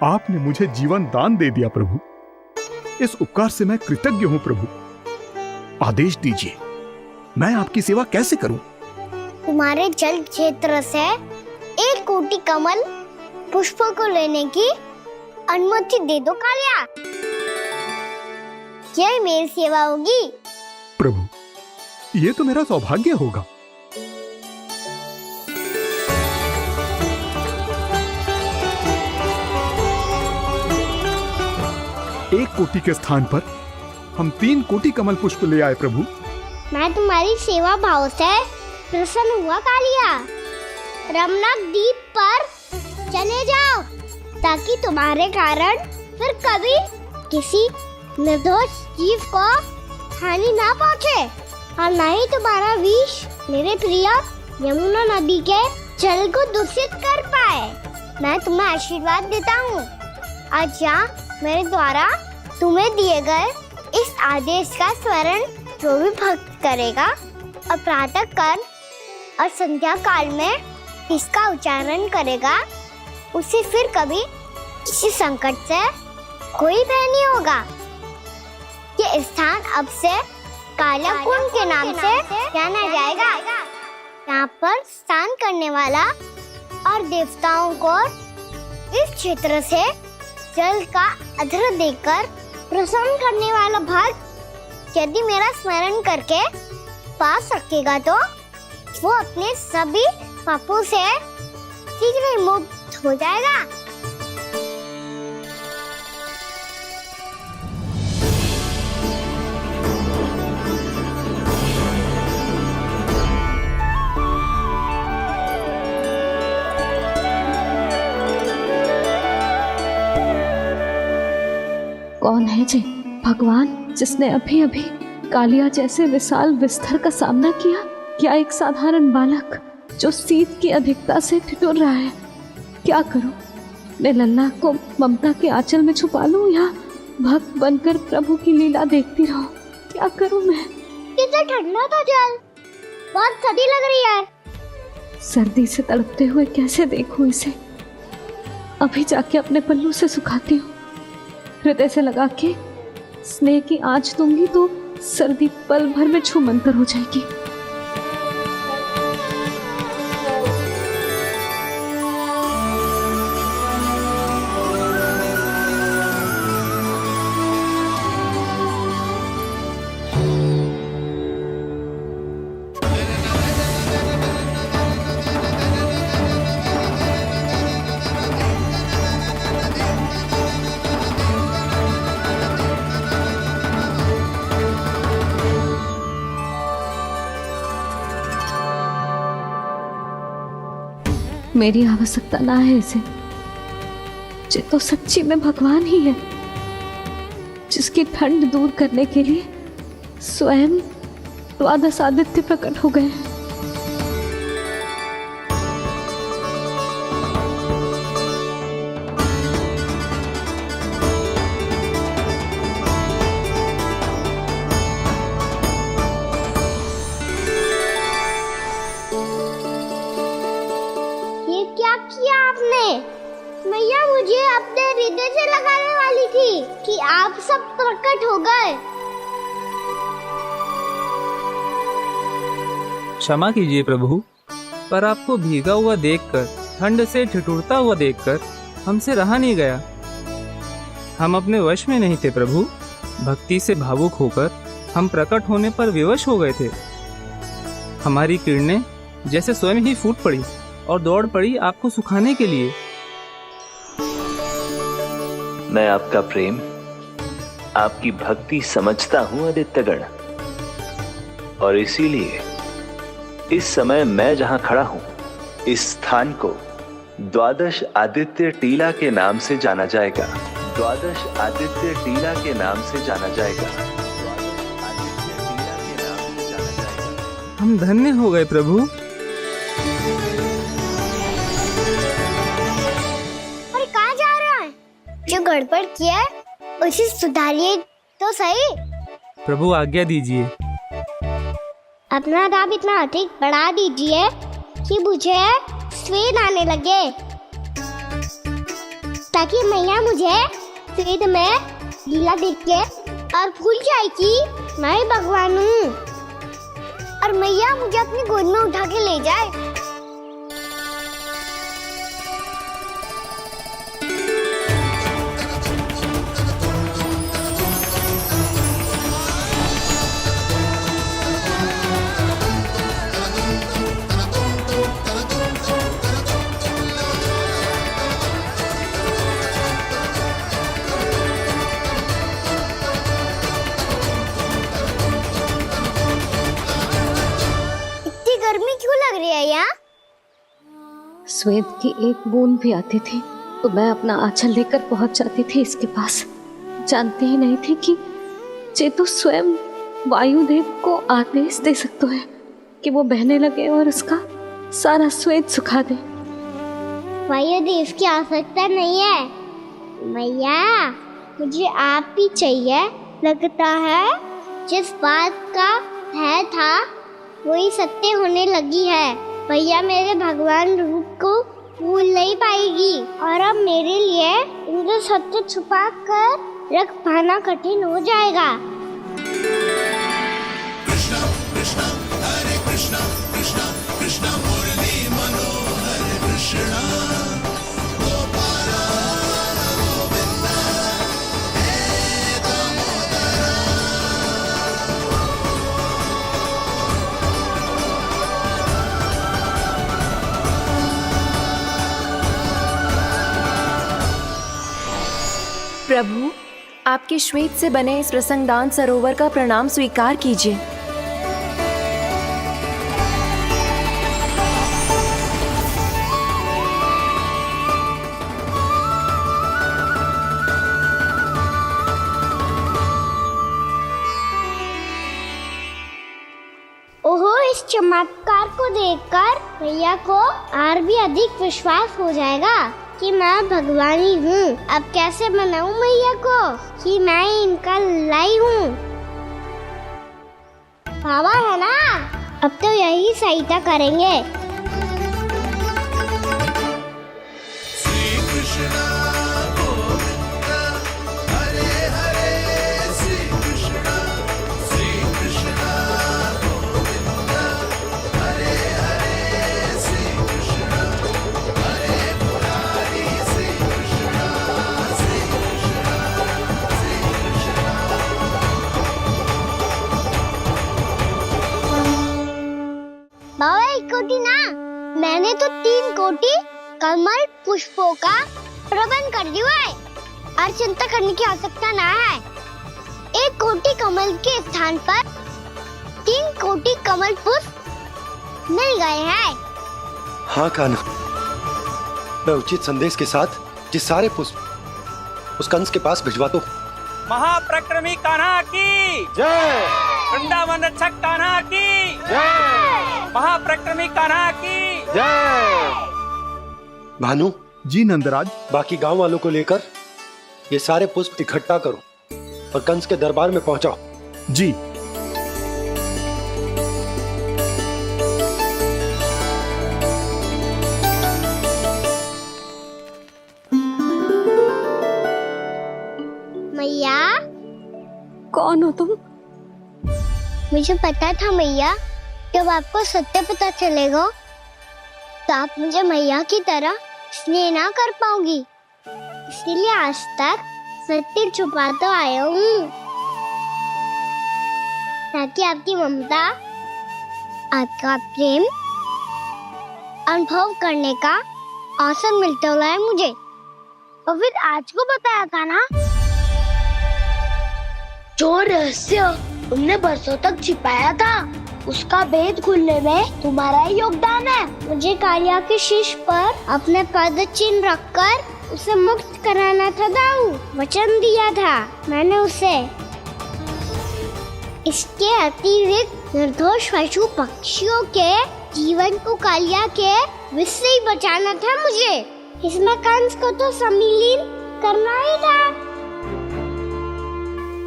आपने मुझे जीवन दान दे दिया प्रभु। इस उपकार से मैं कृतज्ञ हूँ प्रभु। आदेश दीजिए, मैं आपकी सेवा कैसे करूं? तुम्हारे जल क्षेत्र से 1 कोटि कमल पुष्पों को लेने की अनुमति दे दो कालिया। यही मेरी सेवा होगी। प्रभु, ये तो मेरा सौभाग्य होगा। एक कोटि के स्थान पर हम 3 कोटि कमल पुष्प ले आए प्रभु। मैं तुम्हारी सेवा भाव से प्रसन्न हुआ कालिया। रमनाक द्वीप पर चले जाओ ताकि तुम्हारे कारण फिर कभी किसी निर्दोष जीव को हानि ना पहुंचे और न ही तुम्हारा विष मेरे प्रिय यमुना नदी के जल को दूषित कर पाए। मैं तुम्हें आशीर्वाद देता हूँ। आज यहाँ मेरे द्वारा तुम्हें दिए गए इस आदेश का स्मरण जो भी भक्त करेगा और प्रातः काल और संध्या काल में इसका उच्चारण करेगा, उसे फिर कभी किसी संकट से कोई भय नहीं होगा। ये स्थान अब से काला कुंड के नाम से जाना जाएगा। यहाँ पर स्नान करने वाला और देवताओं को इस क्षेत्र से जल का अधर देकर प्रसन्न करने वाला भक्त यदि मेरा स्मरण करके पास रखेगा तो वो अपने सभी पापों से शीघ्र ही मुक्त हो जाएगा। कौन है जी भगवान जिसने अभी अभी कालिया जैसे विशाल विस्तर का सामना किया? क्या एक साधारण बालक जो शीत की अधिकता से ठिठुर रहा है? क्या करूं? मैं लल्ला को ममता के आंचल में छुपा लूं या भक्त बनकर प्रभु की लीला देखती रहूं? क्या करूं मैं? कितना ठंडा था जल, बहुत सर्दी लग रही है। सर्दी से तड़पते हुए कैसे देखूं इसे? अभी जाके अपने पल्लू से सुखाती हूँ। हृदय से लगा के स्नेह की आंच दूंगी तो सर्दी पल भर में छूमंतर हो जाएगी। मेरी आवश्यकता ना है इसे। ये तो सच्ची में भगवान ही है जिसकी ठंड दूर करने के लिए स्वयं द्वादश आदित्य प्रकट हो गए। मैया मुझे अपने हृदय से लगाने वाली थी कि आप सब प्रकट हो गए। क्षमा कीजिए प्रभु, पर आपको भीगा हुआ देखकर, ठंड से ठिठुरता हुआ देखकर हमसे रहा नहीं गया। हम अपने वश में नहीं थे प्रभु। भक्ति से भावुक होकर हम प्रकट होने पर विवश हो गए थे। हमारी किरणें जैसे स्वयं ही फूट पड़ी और दौड़ पड़ी आपको सुखाने के लिए। मैं आपका प्रेम, आपकी भक्ति समझता हूं आदित्यगण, और इसीलिए इस समय मैं जहां खड़ा हूं, इस स्थान को द्वादश आदित्य टीला के नाम से जाना जाएगा। द्वादश आदित्य टीला के नाम से जाना जाएगा। हम धन्य हो गए प्रभु। और कहाँ जा रहा है? जो गड़बड़ किया उसे सुधारिए तो सही। प्रभु आज्ञा दीजिए। अपना दाम इतना अधिक बढ़ा दीजिए कि मुझे स्वेद आने लगे, ताकि मैया मुझे स्वेद में लीला देख के और भूल जाए कि मैं ही भगवान हूँ, और मैया मुझे अपनी गोद में उठा के ले जाए। गर्मी क्यों लग रही है यहाँ? स्वेद की एक बूंद भी आती थी तो मैं अपना आंचल लेकर पहुंच जाती थी इसके पास। जानती ही नहीं थी कि ये तो स्वयं वायुदेव को आदेश दे सकते हैं कि वो बहने लगे और उसका सारा स्वेद सुखा दे। वायुदेव की आवश्यकता नहीं है मैया, मुझे आप ही चाहिए लगता है जिस बात का भय था वही सत्य होने लगी है। भैया मेरे भगवान रूप को भूल नहीं पाएगी और अब मेरे लिए इनका सत्य छुपा कर रख पाना कठिन हो जाएगा। कृष्णा कृष्णा हरे कृष्णा कृष्णा कृष्णा मुरली मनोहर कृष्णा गोपाला गोविंदा हे दामोदरा। प्रभु, आपके श्वेत से बने इस प्रसंगदान सरोवर का प्रणाम स्वीकार कीजिए। ओहो, इस चमत्कार को देखकर भैया को और भी अधिक विश्वास हो जाएगा कि मैं भगवान ही हूँ। अब कैसे मनाऊं मैया को कि मैं इनका लाई हूँ। बाबा है ना, अब तो यही सहायता करेंगे। श्री कृष्णा गोविंदा हरे हरे श्री कृष्णा गोविंदा हरे हरे श्री कृष्णा हरे मुरारी श्री कृष्णा श्री कृष्णा श्री कृष्णा। बाबा एक कोटी ना, मैंने तो 3 कोटी कमल पुष्पों का प्रबंध कर दिया है और चिंता करने की आवश्यकता ना है। 1 कोटी कमल के स्थान पर 3 कोटी कमल पुष्प मिल गए हैं। हाँ कान्हा, मैं उचित संदेश के साथ ये सारे पुष्प उस कंस के पास भिजवाता हूँ। महाप्रक्रमी कान्हा की जय। वृंदावन रक्षक कान्हा की जय। महाप्रक्रमी कान्हा की जय। भानु जी नंदराज, बाकी गांव वालों को लेकर ये सारे पुष्प इकट्ठा करो और कंस के दरबार में पहुंचाओ। जी। मैया, कौन हो तुम? मुझे पता था मैया, जब आपको सत्य पता चलेगा तो आप मुझे मैया की तरह स्नेह ना कर पाओगी। इसीलिए आज तक सत्य छुपाता आया हूँ, ताकि आपकी ममता, आपका प्रेम अनुभव करने का अवसर मिलता रहा है मुझे। और फिर आज को बताया था ना, जो रहस्य तुमने बरसों तक छिपाया था उसका भेद खुलने में तुम्हारा ही योगदान है। मुझे कालिया के शीश पर अपने पद चिन्ह रखकर उसे मुक्त कराना था दाऊ, वचन दिया था मैंने उसे। इसके अतिरिक्त निर्दोष पशु पक्षियों के जीवन को कालिया के विष से ही बचाना था मुझे। इसमें कंस को तो सम्मिलित करना ही था,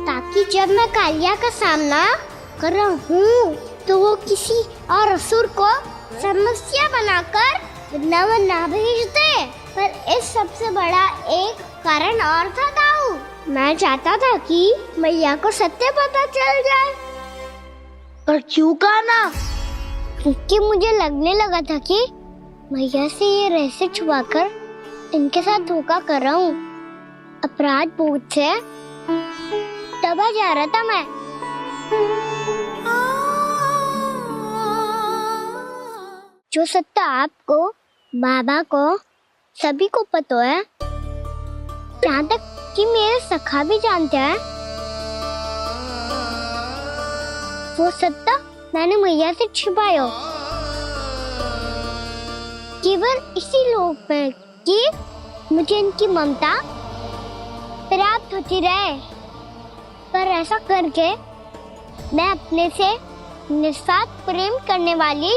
ताकि जब मैं कालिया का सामना कर रहा हूँ तो वो किसी और असुर को समस्या बनाकर वृंदावन ना भेज दे। पर इस सबसे बड़ा एक कारण और था दाऊ, मैं चाहता था कि मैया को सत्य पता चल जाए। पर क्यों कहा ना? क्योंकि मुझे लगने लगा था कि मैया से ये रहस्य छुपाकर इनके साथ धोखा कर रहा हूँ। अपराध बोध से दबा जा रहा था मैं। जो सत्य आपको, बाबा को, सभी को पता है, यहाँ तक कि मेरे सखा भी जानते हैं, वो सत्य मैंने मैया से छिपाया केवल इसी लोक में कि मुझे इनकी ममता प्राप्त होती रहे। पर ऐसा करके मैं अपने से निस्वार्थ प्रेम करने वाली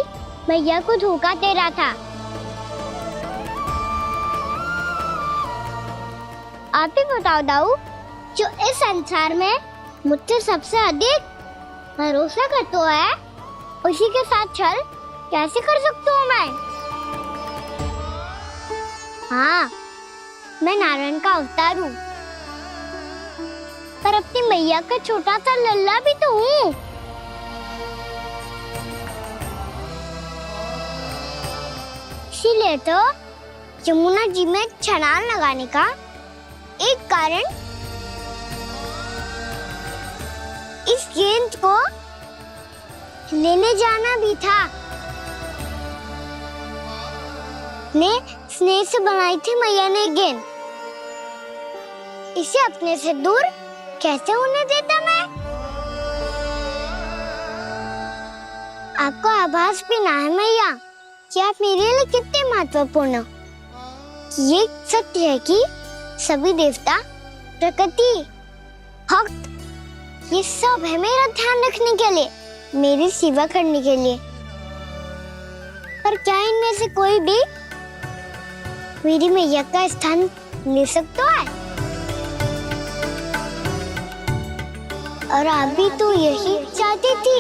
मैया को धोखा दे रहा था। आप ही बताओ दाऊ, जो इस संसार में मुझसे सबसे अधिक भरोसा करता है, उसी के साथ चल कैसे कर सकता हूँ मैं? हाँ, मैं नारायण का अवतार हूँ, पर अपनी मैया का छोटा सा लल्ला भी तो हूँ। इसीलिए तो यमुना जी में छलांग लगाने का एक कारण इस गेंद को लेने जाना भी था। ने स्नेह से बनाई थी मैया ने गेंद, इसे अपने से दूर कैसे होने देता मैं? आपको आभास भी ना है मैया कि आप मेरे लिए कितने महत्वपूर्ण हो। ये सत्य है कि सभी देवता, प्रकृति, भक्त, ये सब है मेरा ध्यान रखने के लिए, मेरी सेवा करने के लिए। पर क्या इनमें से कोई भी मेरी मैया का स्थान ले सकता है? और आप भी तो यही चाहती थी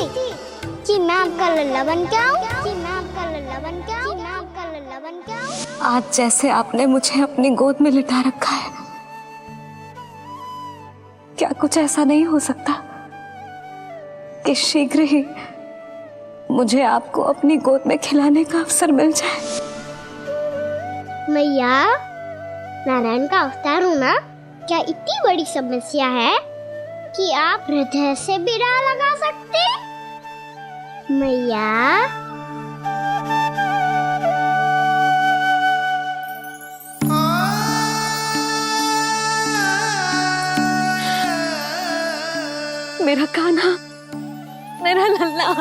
कि मैं आपका लल्ला बन के आऊं, कि मैं आपका लल्ला बन के आऊं, कि मैं आपका लल्ला बन के आऊं। आज जैसे आपने मुझे अपनी गोद में लिटा रखा है, क्या कुछ ऐसा नहीं हो सकता कि शीघ्र ही मुझे आपको अपनी गोद में खिलाने का अवसर मिल जाए? मैया, नारायण का अवतार होना क्या इतनी बड़ी समस्या है कि आप हृदय से भी ना लगा सकते? मैया, मेरा कान्हा, मेरा लल्ला।